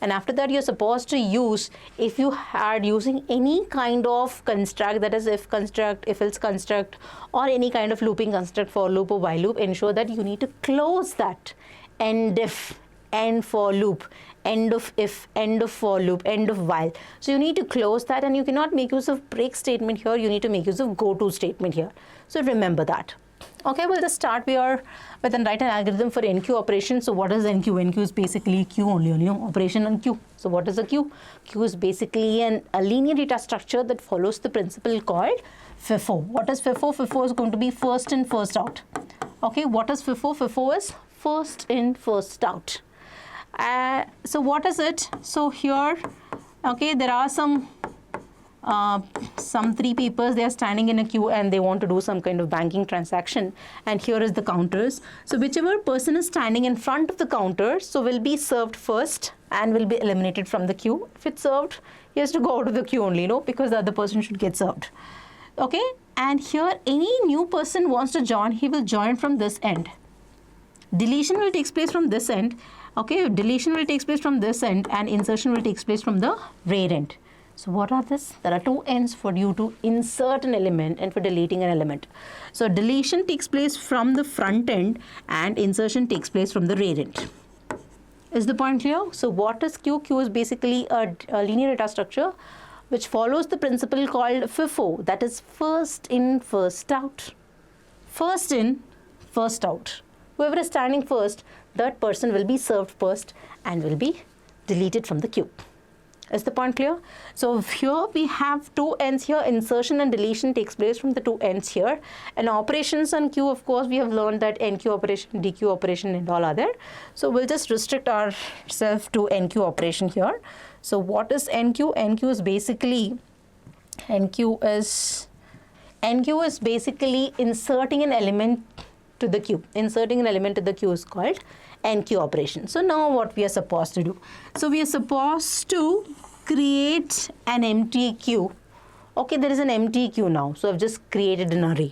And after that, you're supposed to use, if you are using any kind of construct, that is if construct, if else construct, or any kind of looping construct, for loop or while loop, ensure that you need to close that. End if, end for loop, end of if, end of for loop, end of while. So you need to close that, and you cannot make use of break statement here. You need to make use of go to statement here. So remember that. Okay, we'll just start here with and write an algorithm for NQ operation. So what is NQ? NQ is basically Q only, operation on Q. So what is a Q? Q is basically a linear data structure that follows the principle called FIFO. What is FIFO? FIFO is going to be first in, first out. Okay, what is FIFO? FIFO is first in, first out. So what is it? So here, okay, there are some 3 people, they are standing in a queue and they want to do some kind of banking transaction, and here is the counters. So whichever person is standing in front of the counter, so will be served first and will be eliminated from the queue. If it's served, he has to go out of the queue only, because the other person should get served. Okay, and here any new person wants to join, he will join from this end. Deletion will take place from this end. Okay, deletion will take place from this end, and insertion will take place from the rear end. So what are this? There are 2 ends for you to insert an element and for deleting an element. So deletion takes place from the front end and insertion takes place from the rear end. Is the point clear? So what is Q? Q is basically a linear data structure which follows the principle called FIFO, that is first in, first out. First in, first out. Whoever is standing first, that person will be served first and will be deleted from the queue. Is the point clear? So here we have 2 ends here. Insertion and deletion takes place from the 2 ends here. And operations on Q, of course, we have learned that NQ operation, DQ operation and all are there. So we'll just restrict ourselves to NQ operation here. So what is NQ? NQ is basically inserting an element to the queue. Inserting an element to the queue is called NQ operation. So now what we are supposed to do? So we are supposed to create an empty queue. Okay, there is an empty queue now. So I've just created an array.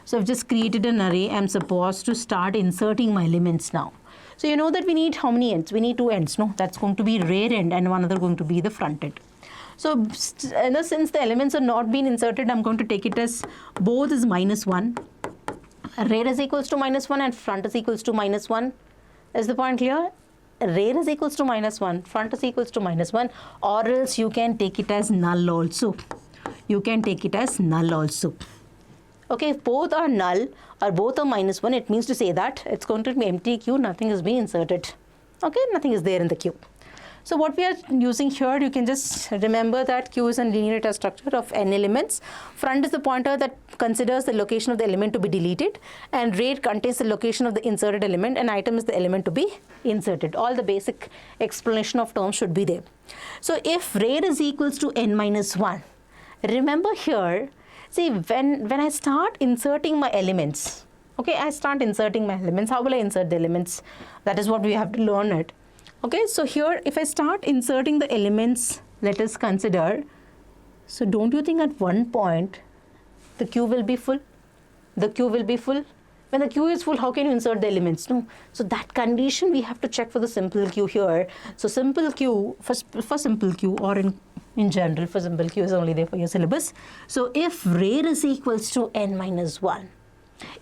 So I've just created an array. I'm supposed to start inserting my elements now. So you know that we need how many ends? We need 2 ends. No, that's going to be rear end and one other going to be the front end. So since the elements are not being inserted, I'm going to take it as both is -1. Rear is equals to -1 and front is equals to -1. Is the point clear? Rear is equals to -1, front is equals to -1, or else you can take it as null also. You can take it as null also. Okay, if both are null or both are -1, it means to say that it's going to be empty queue, nothing is being inserted. Okay, nothing is there in the queue. So what we are using here, you can just remember that Q is a linear data structure of n elements. Front is the pointer that considers the location of the element to be deleted, and rear contains the location of the inserted element, and item is the element to be inserted. All the basic explanation of terms should be there. So if rear is equals to n minus 1, remember here, see when I start inserting my elements, okay, I start inserting my elements. How will I insert the elements? That is what we have to learn it. Okay, so here if I start inserting the elements, let us consider, so don't you think at one point the queue will be full? The queue will be full. When the queue is full, how can you insert the elements? No. So that condition we have to check for the simple queue here. So simple queue, for simple queue, or in general for simple queue is only there for your syllabus. So if rare is equals to n minus 1,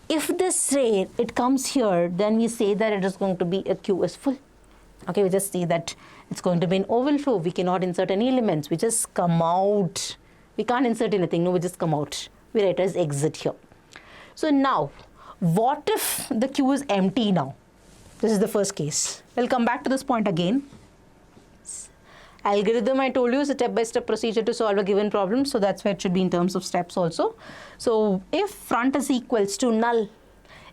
if this rare, it comes here, then we say that it is going to be a queue is full. Okay, we just see that it's going to be an overflow. We cannot insert any elements. We just come out. We can't insert anything. No, we just come out. We write as exit here. So now, what if the queue is empty now? This is the first case. We'll come back to this point again. Algorithm, I told you, is a step-by-step procedure to solve a given problem. So that's why it should be in terms of steps also. So if front is equals to null,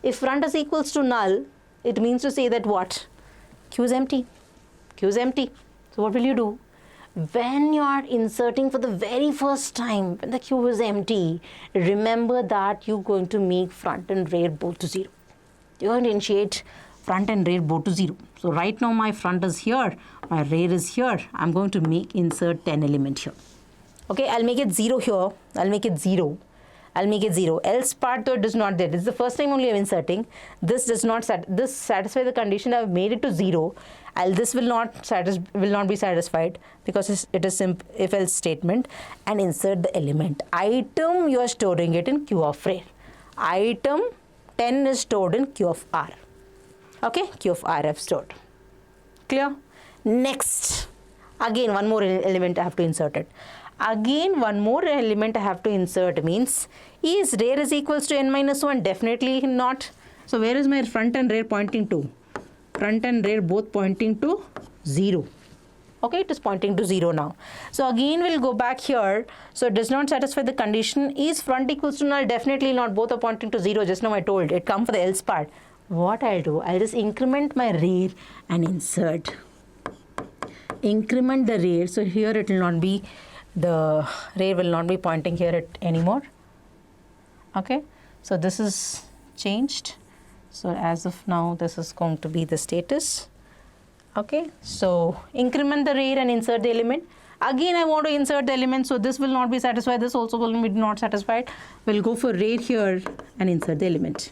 if front is equals to null, it means to say that what? Queue is empty. Queue is empty. So what will you do? When you are inserting for the very first time, when the queue is empty, remember that you're going to make front and rear both to 0. You're going to initiate front and rear both to 0. So right now my front is here, my rear is here. I'm going to insert 10 element here. Okay, I'll make it 0 here. I'll make it 0. I'll make it 0. Else part though it is not there. This is the first time only I'm inserting. This does not this satisfy the condition. I've made it to 0. This will not be satisfied because it is if else statement, and insert the element. Item, you are storing it in queue of rare. Item 10 is stored in queue of R. Okay, queue of R I've stored. Clear? Next, again one more element I have to insert it. Again one more element I have to insert means, is rare is equals to n minus 1? Definitely not. So where is my front and rear pointing to? Front and rear both pointing to 0. Okay, it is pointing to 0 now. So again we'll go back here. So it does not satisfy the condition. Is front equals to null? Definitely not. Both are pointing to 0. Just now I told it come for the else part. What I'll do, I'll just increment my rear and insert. Increment the rear. So here it will not be, the rear will not be pointing here anymore. Okay, so this is changed. So as of now, this is going to be the status. Okay, so increment the rear and insert the element. Again, I want to insert the element, so this will not be satisfied. This also will be not satisfied. We'll go for rear here and insert the element.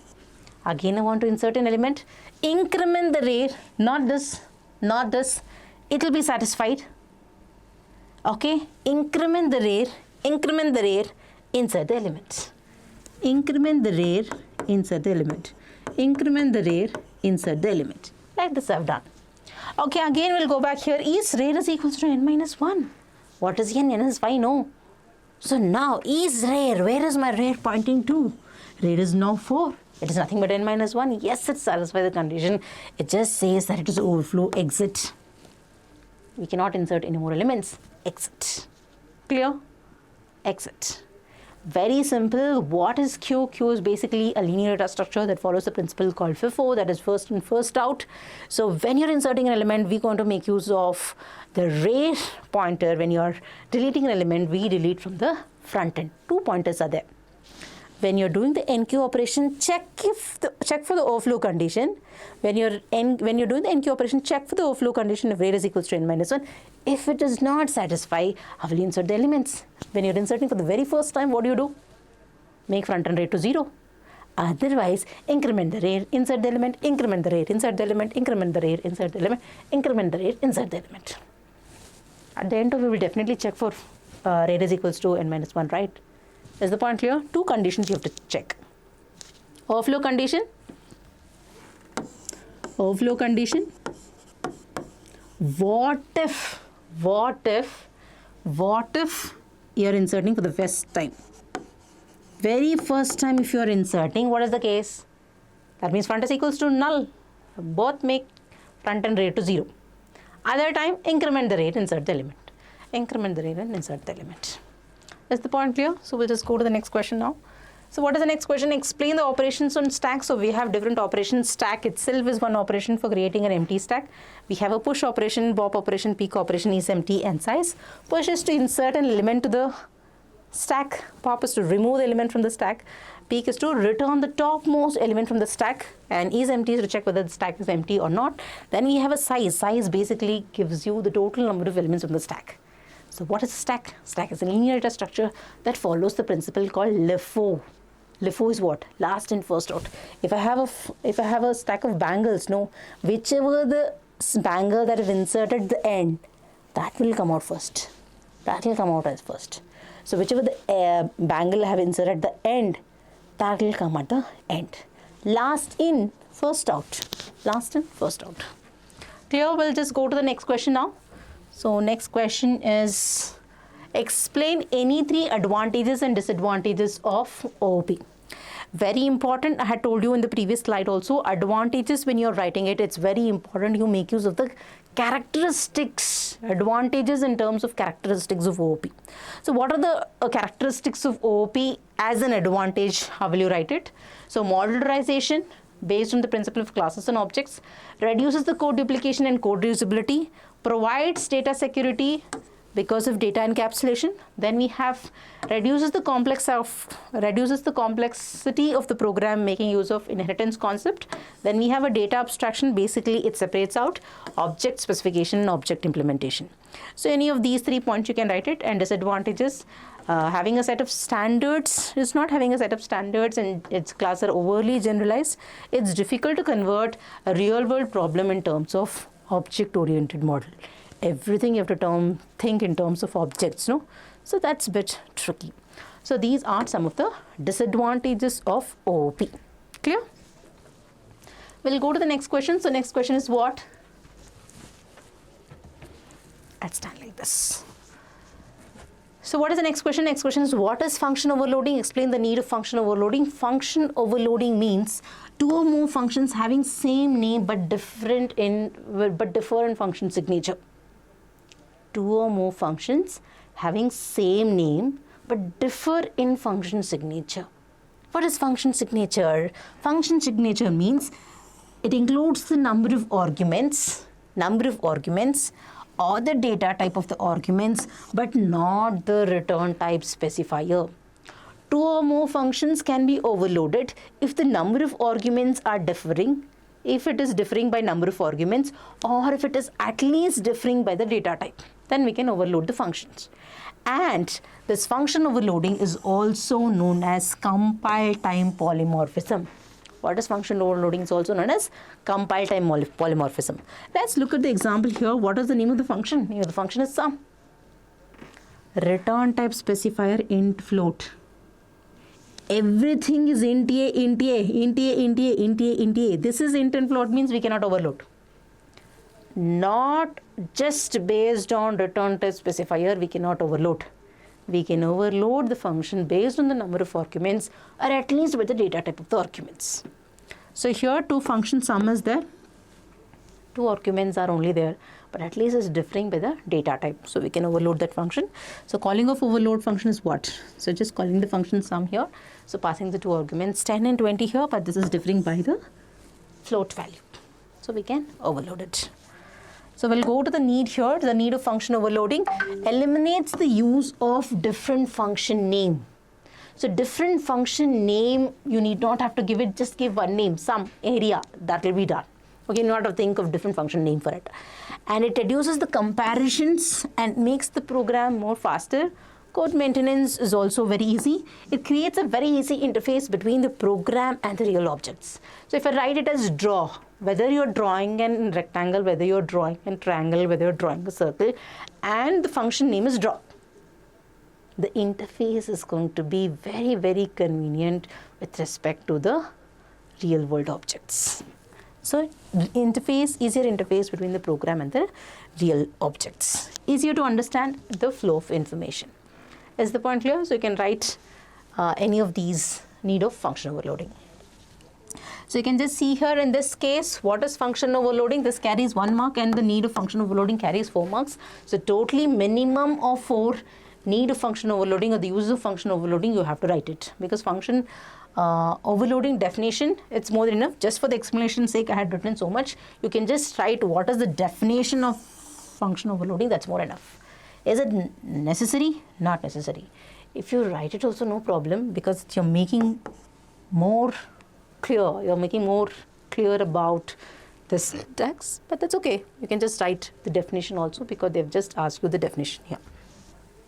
Again, I want to insert an element. Increment the rear, not this, not this. It will be satisfied. Okay, increment the rear, insert the element. Increment the rear, insert the element. Increment the rear, insert the element. Like this I've done. Okay, again we'll go back here. Is rear is equals to n minus 1? What is n? N is 5, no. So now, is rear, where is my rear pointing to? Rear is now 4. It is nothing but n minus 1. Yes, it satisfies the condition. It just says that it is overflow, exit. We cannot insert any more elements. Exit. Clear? Exit. Very simple. What is Q? Q is basically a linear data structure that follows the principle called FIFO, that is first in, first out. So when you're inserting an element, we're going to make use of the rear pointer. When you're deleting an element, we delete from the front end. 2 pointers are there. When you're doing the NQ operation, check for the overflow condition. When you're doing the NQ operation, check for the overflow condition if rear is equals to n minus 1. If it does not satisfy, how will you insert the elements? When you're inserting for the very first time, what do? Make front and rear to 0. Otherwise, increment the rear, insert the element, increment the rear, insert the element, increment the rear, insert the element, increment the rear, insert the element. At the end of it, we will definitely check for rear is equals to n minus 1, right? Is the point clear? 2 conditions you have to check. Overflow condition. Overflow condition. What if you are inserting for the first time? Very first time if you are inserting, what is the case? That means front is equals to null. Both make front and rear to 0. Other time, increment the rear, insert the element. Increment the rear and insert the element. Is the point clear? So we'll just go to the next question now. So what is the next question? Explain the operations on stack. So we have different operations. Stack itself is one operation for creating an empty stack. We have a push operation, pop operation, PUC operation is empty and size. Push is to insert an element to the stack. Pop is to remove the element from the stack. PUC is to return the topmost element from the stack. And is empty is to check whether the stack is empty or not. Then we have a size. Size basically gives you the total number of elements from the stack. So what is a stack? Stack is a linear data structure that follows the principle called LIFO. LIFO is what? Last in, first out. If I have a stack of bangles, no, whichever the bangle that I've inserted the end, that will come out first. That will come out as first. So whichever the bangle I have inserted the end, that will come at the end. Last in, first out. Last in, first out. Clear? We'll just go to the next question now. So next question is, explain any 3 advantages and disadvantages of OOP. Very important. I had told you in the previous slide also, advantages when you're writing it, it's very important you make use of the characteristics, advantages in terms of characteristics of OOP. So what are the characteristics of OOP as an advantage? How will you write it? So modularization based on the principle of classes and objects, reduces the code duplication and code reusability, provides data security because of data encapsulation. Then we have reduces the complexity of the program, making use of inheritance concept. Then we have a data abstraction. Basically it separates out object specification and object implementation. So any of these 3 points you can write it. And disadvantages, having a set of standards is not having a set of standards and its classes are overly generalized. It's difficult to convert a real world problem in terms of object oriented model. Everything you have to think in terms of objects, no? So that's a bit tricky. So these are some of the disadvantages of OOP. Clear? We'll go to the next question. So next question is what? I'll stand like this. So what is the next question? Next question is, what is function overloading? Explain the need of function overloading. Function overloading means 2 or more functions having same name but differ in function signature. 2 or more functions having same name but differ in function signature. What is function signature? Function signature means it includes the number of arguments or the data type of the arguments, but not the return type specifier. 2 or more functions can be overloaded if the number of arguments are differing, if it is differing by number of arguments, or if it is at least differing by the data type. Then we can overload the functions. And this function overloading is also known as compile time polymorphism. What is function overloading? Is also known as compile time polymorphism. Let's look at the example here. What is the name of the function? Name of the function is sum. Return type specifier int float. Everything is int a, int a, int a, int a, int a, int a. This is int and float means we cannot overload. Not just based on return type specifier, we cannot overload. We can overload the function based on the number of arguments or at least with the data type of the arguments. So here 2 function sum is there. 2 arguments are only there, but at least it's differing by the data type. So we can overload that function. So calling of overload function is what? So just calling the function sum here. So passing the 2 arguments 10 and 20 here, but this is differing by the float value. So we can overload it. So we'll go to the need here. The need of function overloading eliminates the use of different function name. So different function name, you need not have to give it, just give one name, sum, area, that will be done. Okay, you not have to think of different function name for it. And it reduces the comparisons and makes the program more faster. Code maintenance is also very easy. It creates a very easy interface between the program and the real objects. So if I write it as draw, whether you're drawing a rectangle, whether you're drawing a triangle, whether you're drawing a circle, and the function name is draw, the interface is going to be very, very convenient with respect to the real world objects. So easier interface between the program and the real objects. Easier to understand the flow of information. Is the point clear? So you can write any of these need of function overloading. So you can just see here in this case, what is function overloading? This carries 1 mark and the need of function overloading carries 4 marks. So totally minimum of 4 need of function overloading or the use of function overloading, you have to write it. Because function overloading definition, it's more than enough. Just for the explanation's sake, I had written so much. You can just write what is the definition of function overloading, that's more enough. Is it necessary? Not necessary. If you write it also, no problem, because you're making more clear, about this text, but that's okay. You can just write the definition also because they've just asked you the definition here.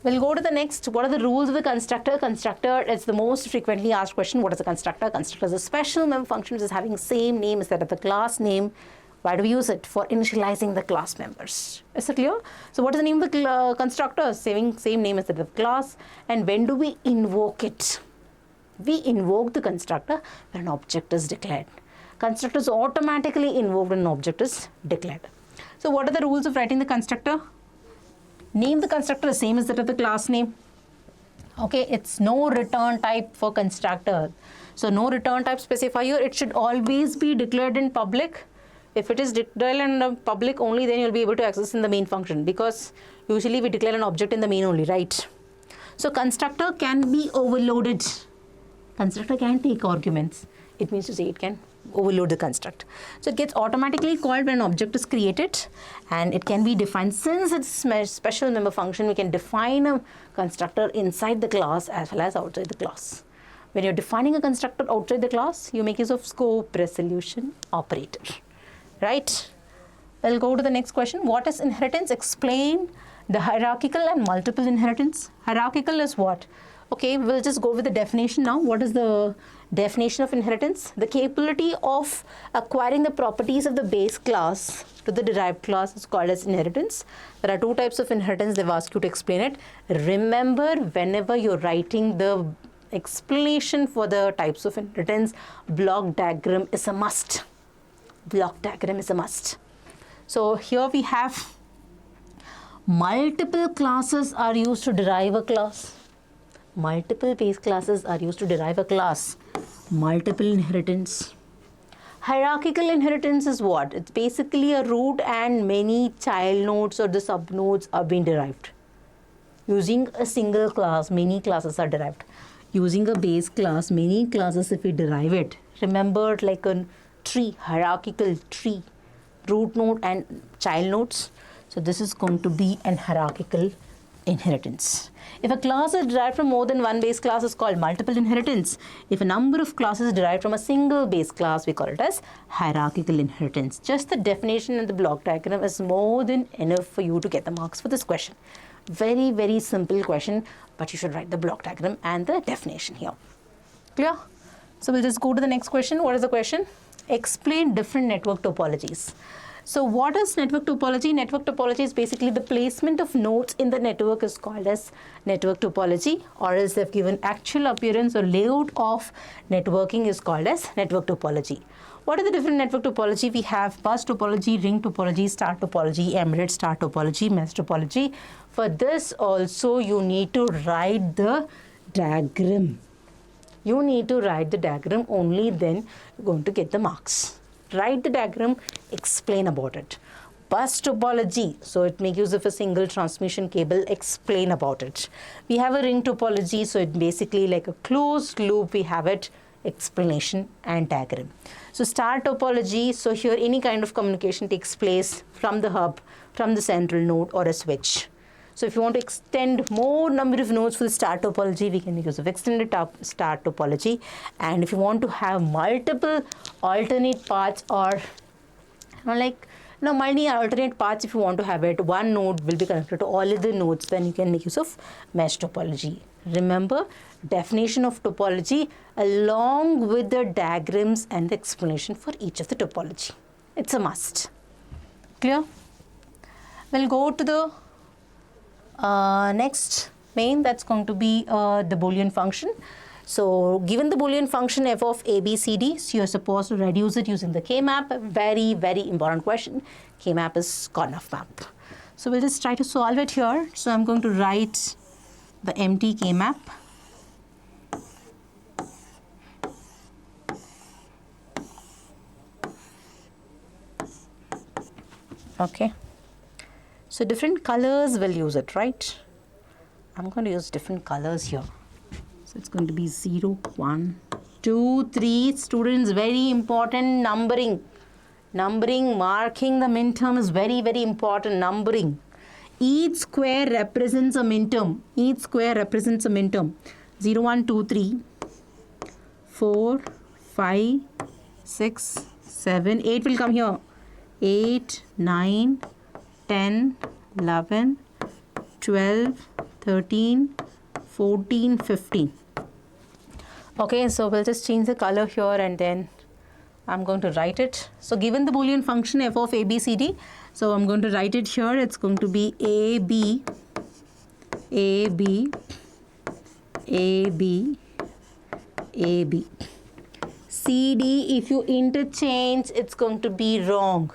We'll go to the next. What are the rules of the constructor? Constructor is the most frequently asked question. What is a constructor? Constructor is a special member function which is having same name instead of the class name. Why do we use it? For initializing the class members. Is it clear? So what is the name of the constructor? Same name instead of class. And when do we invoke it? We invoke the constructor when an object is declared. Constructor is automatically invoked when an object is declared. So what are the rules of writing the constructor? Name the constructor the same as that of the class name. Okay, it's no return type for constructor. So no return type specifier. It should always be declared in public. If it is declared in public only, then you'll be able to access in the main function, because usually we declare an object in the main only, right? So constructor can be overloaded. Constructor can take arguments. It means to say it can overload the construct. So it gets automatically called when an object is created, and it can be defined. Since it's a special member function, we can define a constructor inside the class as well as outside the class. When you're defining a constructor outside the class, you make use of scope resolution operator, right? We'll go to the next question. What is inheritance? Explain the hierarchical and multiple inheritance. Hierarchical is what? Okay, we'll just go with the definition now. What is the definition of inheritance? The capability of acquiring the properties of the base class to the derived class is called as inheritance. There are two types of inheritance. They've asked you to explain it. Remember, whenever you're writing the explanation for the types of inheritance, block diagram is a must. Block diagram is a must. So here we have multiple classes are used to derive a class. Multiple base classes are used to derive a class. Multiple inheritance. Hierarchical inheritance is what? It's basically a root and many child nodes or the subnodes are being derived. Using a single class, many classes are derived. Using a base class, many classes if we derive it. Remember, like a tree, hierarchical tree, root node and child nodes. So this is going to be an hierarchical inheritance. If a class is derived from more than one base class, is called multiple inheritance. If a number of classes is derived from a single base class, we call it as hierarchical inheritance. Just the definition and the block diagram is more than enough for you to get the marks for this question. Very, very simple question, but you should write the block diagram and the definition here. Clear? So we'll just go to the next question. What is the question? Explain different network topologies. So what is network topology? Network topology is basically the placement of nodes in the network is called as network topology, or else they've given actual appearance or layout of networking is called as network topology. What are the different network topology? We have bus topology, ring topology, star topology, embedded star topology, mesh topology. For this also you need to write the diagram. You need to write the diagram, only then you're going to get the marks. Write the diagram, explain about it. Bus topology, so it makes use of a single transmission cable, explain about it. We have a ring topology, so it basically like a closed loop, we have it, explanation and diagram. So star topology, so here any kind of communication takes place from the hub, from the central node or a switch. So if you want to extend more number of nodes for the star topology, we can make use of extended star topology. And if you want to have multiple alternate paths or many alternate paths, if you want to have it, one node will be connected to all other nodes, then you can make use of mesh topology. Remember, definition of topology along with the diagrams and the explanation for each of the topology. It's a must. Clear? We'll go to the next main, that's going to be the Boolean function. So given the Boolean function f of a, b, c, d, so you're supposed to reduce it using the K-map. Very, very important question. K-map is Karnataka map. So we'll just try to solve it here. So I'm going to write the empty K-map. Okay. So different colors will use it, right? I'm going to use different colors here. So it's going to be 0, 1, 2, 3. Students, very important numbering. Numbering, marking the minterm is very, very important. Numbering. Each square represents a minterm. Each square represents a minterm. 0, 1, 2, 3, 4, 5, 6, 7, 8 will come here. 8, 9, 10, 11, 12, 13, 14, 15. Okay, so we'll just change the color here and then I'm going to write it. So given the Boolean function f of a, b, c, d, so I'm going to write it here. It's going to be a, b, a, b, a, b, a, b. C, D, if you interchange, it's going to be wrong.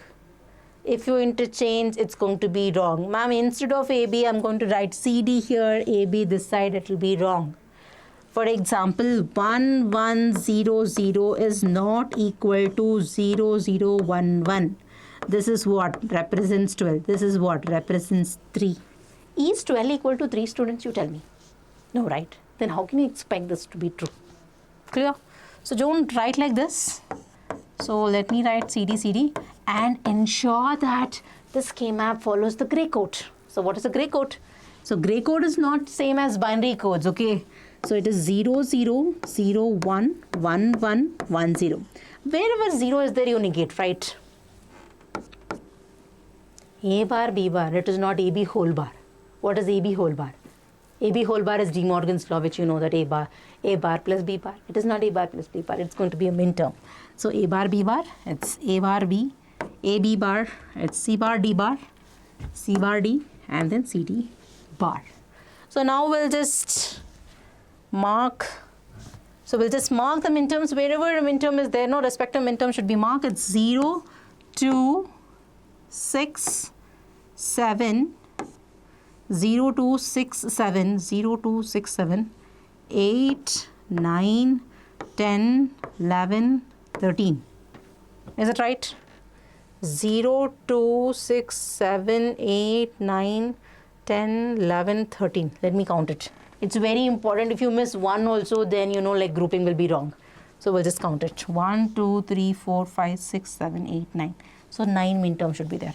If you interchange, it's going to be wrong. Ma'am, instead of AB, I'm going to write CD here, AB this side, it will be wrong. For example, 1, 1, 0, 0 is not equal to 0, 0, 1, 1. This is what represents 12. This is what represents 3. Is 12 equal to 3, students, you tell me? No, right? Then how can you expect this to be true? Clear? So don't write like this. So let me write CD, CD and ensure that this K-map follows the grey code. So what is the grey code? So grey code is not same as binary codes, okay? So it is 0, 0, 0, 1, 1, 1, 1, 0. Wherever 0 is there, you negate, right? A bar, B bar, it is not AB whole bar. What is AB whole bar? AB whole bar is De Morgan's law, which you know that A bar plus B bar. It is not A bar plus B bar. It's going to be a min term. So A bar, B bar, it's A bar, B. A, B bar, it's C bar, D bar, C bar, D, and then C, D bar. So now we'll just mark. So we'll just mark the min terms. Wherever a min term is there, no respective min term should be marked. It's 0, 2, 6, 7, 0, 2, 6, 7, 0, 2, 6, 7, 8, 9, 10, 11, 13. Is it right? 0, 2, 6, 7, 8, 9, 10, 11, 13. Let me count it. It's very important. If you miss one also, then you know like grouping will be wrong. So we'll just count it. 1, 2, 3, 4, 5, 6, 7, 8, 9. So 9 min terms should be there.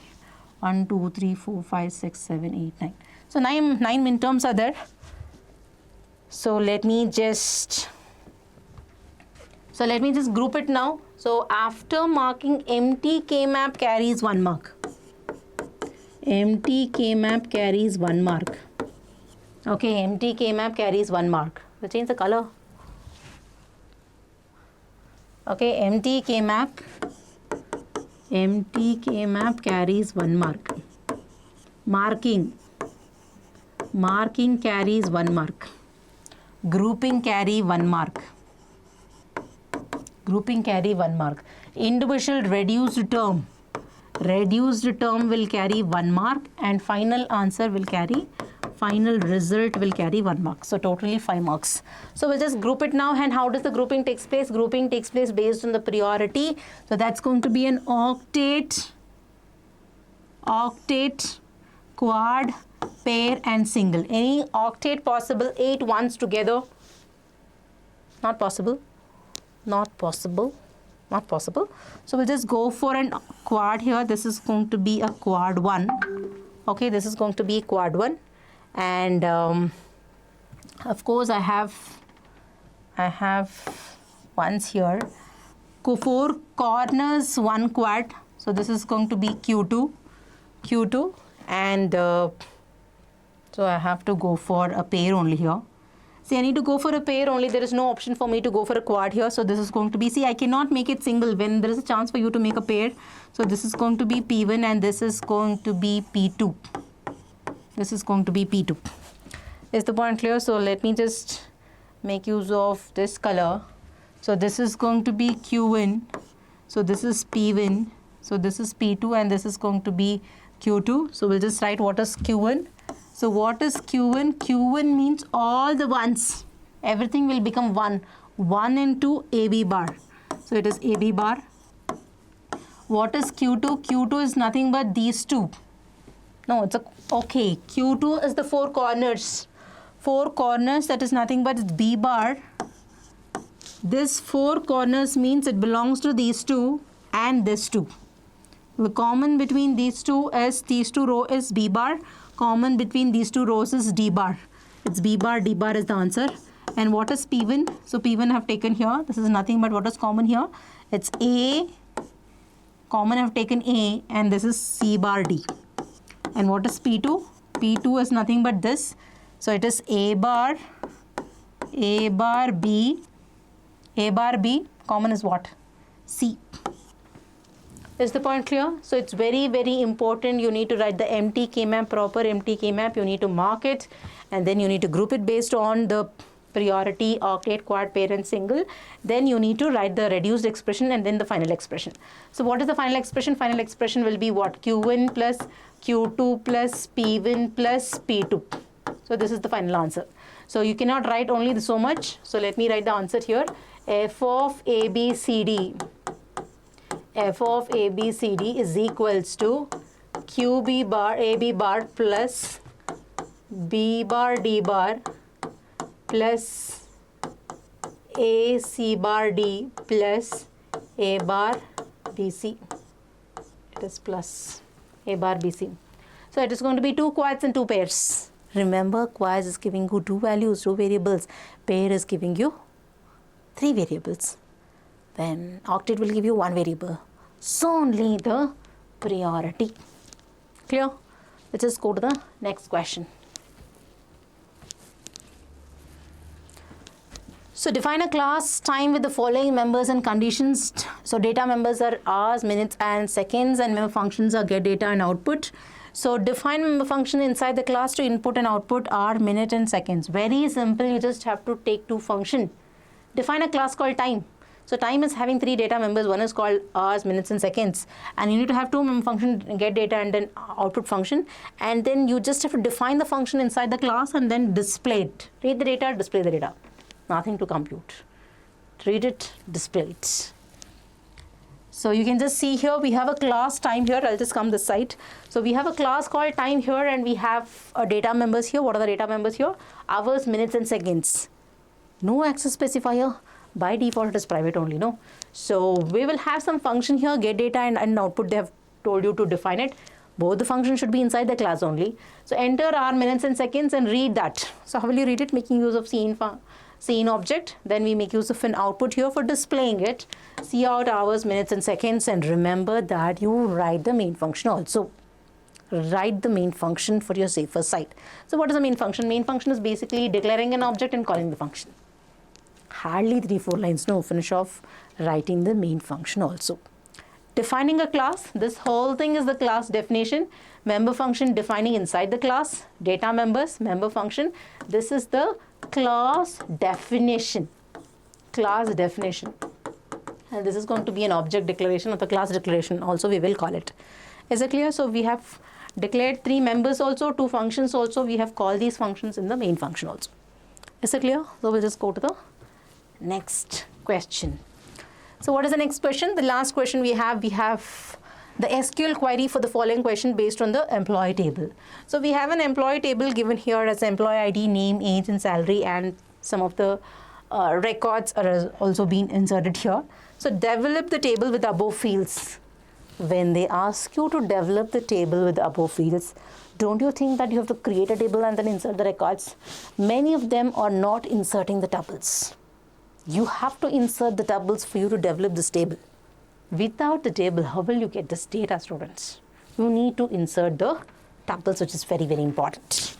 1, 2, 3, 4, 5, 6, 7, 8, 9. So 9 min terms are there. So let me just group it now. So after marking, empty K-map carries 1 mark. Empty K-map carries 1 mark. Okay, empty K-map carries 1 mark. We'll change the color. Okay, empty K-map carries 1 mark. Marking carries 1 mark. Grouping carry 1 mark. Grouping carry 1 mark. Individual reduced term will carry 1 mark, and final result will carry 1 mark. So totally 5 marks. So we'll just group it now. And how does the grouping takes place? Grouping takes place based on the priority. So that's going to be an octet, quad, pair and single. Any octet possible, 8 ones together? Not possible. So we'll just go for an quad here. This is going to be a quad 1. Okay, this is going to be quad 1. And of course I have ones here. 4 corners, 1 quad. So this is going to be Q2 and so I have to go for a pair only here. See, I need to go for a pair only. There is no option for me to go for a quad here. So this is going to be, see, I cannot make it single when there is a chance for you to make a pair. So this is going to be P1 and this is going to be P2. This is going to be P2. Is the point clear? So let me just make use of this color. So this is going to be Q1. So this is P1. So this is P2 and this is going to be Q2. So we'll just write what is Q1. So what is Q1? Q1 means all the ones. Everything will become 1. 1 into AB bar. So it is AB bar. What is Q2? Q2 is nothing but these two. No, it's okay. Q2 is the 4 corners. 4 corners, that is nothing but B bar. This 4 corners means it belongs to these two and this two. The common between these two is, these two row is B bar. Common between these two rows is D bar. It's B bar, D bar is the answer. And what is P1? So P1 I have taken here. This is nothing but what is common here. It's A. Common I have taken A and this is C bar D. And what is P2? P2 is nothing but this. So it is A bar B. A bar B, common is what? C. Is the point clear? So it's very, very important. You need to write the empty K-map, proper empty K-map. You need to mark it, and then you need to group it based on the priority, octet, quad, pair, and single. Then you need to write the reduced expression and then the final expression. So what is the final expression? Final expression will be what? Q1 plus Q2 plus P1 plus P2. So this is the final answer. So you cannot write only so much. So let me write the answer here. F of ABCD. F of ABCD is equals to QB bar AB bar plus B bar D bar plus AC bar D plus A bar BC. It is plus A bar BC. So it is going to be 2 quads and 2 pairs. Remember, quads is giving you 2 values, 2 variables. Pair is giving you 3 variables. Then octet will give you 1 variable. So only the priority. Clear? Let's just go to the next question. So define a class time with the following members and conditions. So data members are hours, minutes, and seconds, and member functions are get data and output. So define member function inside the class to input and output hour, minute, and seconds. Very simple. You just have to take 2 functions. Define a class called time. So time is having 3 data members. One is called hours, minutes, and seconds. And you need to have 2 member function, get data and then output function. And then you just have to define the function inside the class and then display it. Read the data, display the data. Nothing to compute. Read it, display it. So you can just see here we have a class time here. I'll just come this side. So we have a class called time here, and we have data members here. What are the data members here? Hours, minutes, and seconds. No access specifier. By default it is private only, no? So we will have some function here, get data and output. They have told you to define it. Both the functions should be inside the class only. So enter hour, minutes, and seconds and read that. So how will you read it? Making use of scene object. Then we make use of an output here for displaying it. See out hours, minutes, and seconds, and remember that you write the main function also. Write the main function for your safer side. So what is the main function? Main function is basically declaring an object and calling the function. Hardly 3-4 lines. No, finish off writing the main function also. Defining a class. This whole thing is the class definition. Member function defining inside the class. Data members, member function. This is the class definition. Class definition. And this is going to be an object declaration or the class declaration also we will call it. Is it clear? So we have declared 3 members also, 2 functions also. We have called these functions in the main function also. Is it clear? So we'll just go to the next question. So what is the next question? The last question we have the SQL query for the following question based on the employee table. So we have an employee table given here as employee ID, name, age, and salary, and some of the records are also being inserted here. So develop the table with above fields. When they ask you to develop the table with above fields, don't you think that you have to create a table and then insert the records? Many of them are not inserting the tuples. You have to insert the tuples for you to develop this table. Without the table, how will you get this data, students? You need to insert the tuples, which is very, very important.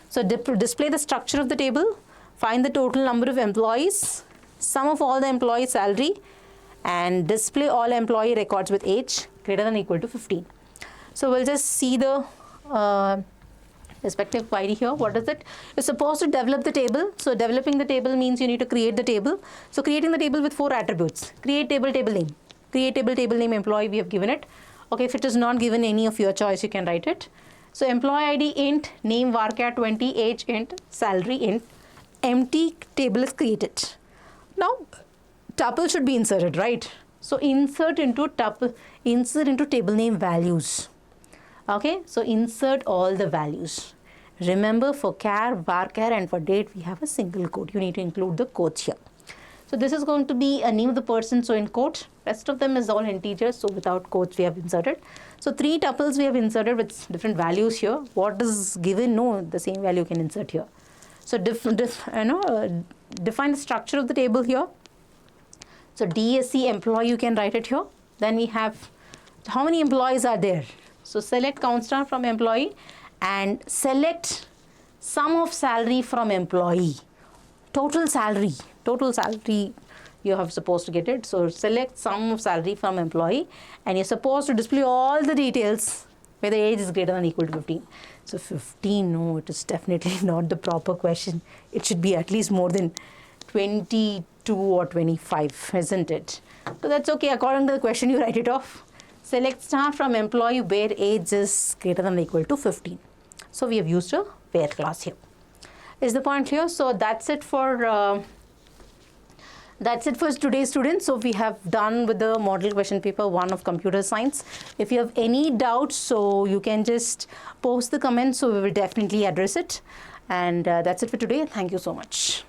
So display the structure of the table, find the total number of employees, sum of all the employee salary, and display all employee records with age greater than or equal to 15. So we'll just see the respective query here. What is it? You're supposed to develop the table. So developing the table means you need to create the table. So creating the table with 4 attributes. Create table, table name. Create table, table name, employee, we have given it. Okay, if it is not given any of your choice, you can write it. So employee ID int, name varchar 20, age int, salary int. Empty table is created. Now tuple should be inserted, right? So insert into table name values. Okay, so insert all the values. Remember, for char, varchar, and for date, we have a single quote. You need to include the quotes here. So this is going to be a name of the person, so in quote. Rest of them is all integers, so without quotes we have inserted. So 3 tuples we have inserted with different values here. What is given? No, the same value you can insert here. So define the structure of the table here. So DSC employee, you can write it here. Then we have how many employees are there. So select count star from employee and select sum of salary from employee. Total salary you have supposed to get it. So select sum of salary from employee, and you're supposed to display all the details where the age is greater than or equal to 15. So 15, no, it is definitely not the proper question. It should be at least more than 22 or 25, isn't it? So that's okay. According to the question, you write it off. Select star from employee where age is greater than or equal to 15. So we have used a where clause here. Is the point clear? So that's it for today's students. So we have done with the model question paper 1 of computer science. If you have any doubts, so you can just post the comments, so we will definitely address it. And that's it for today. Thank you so much.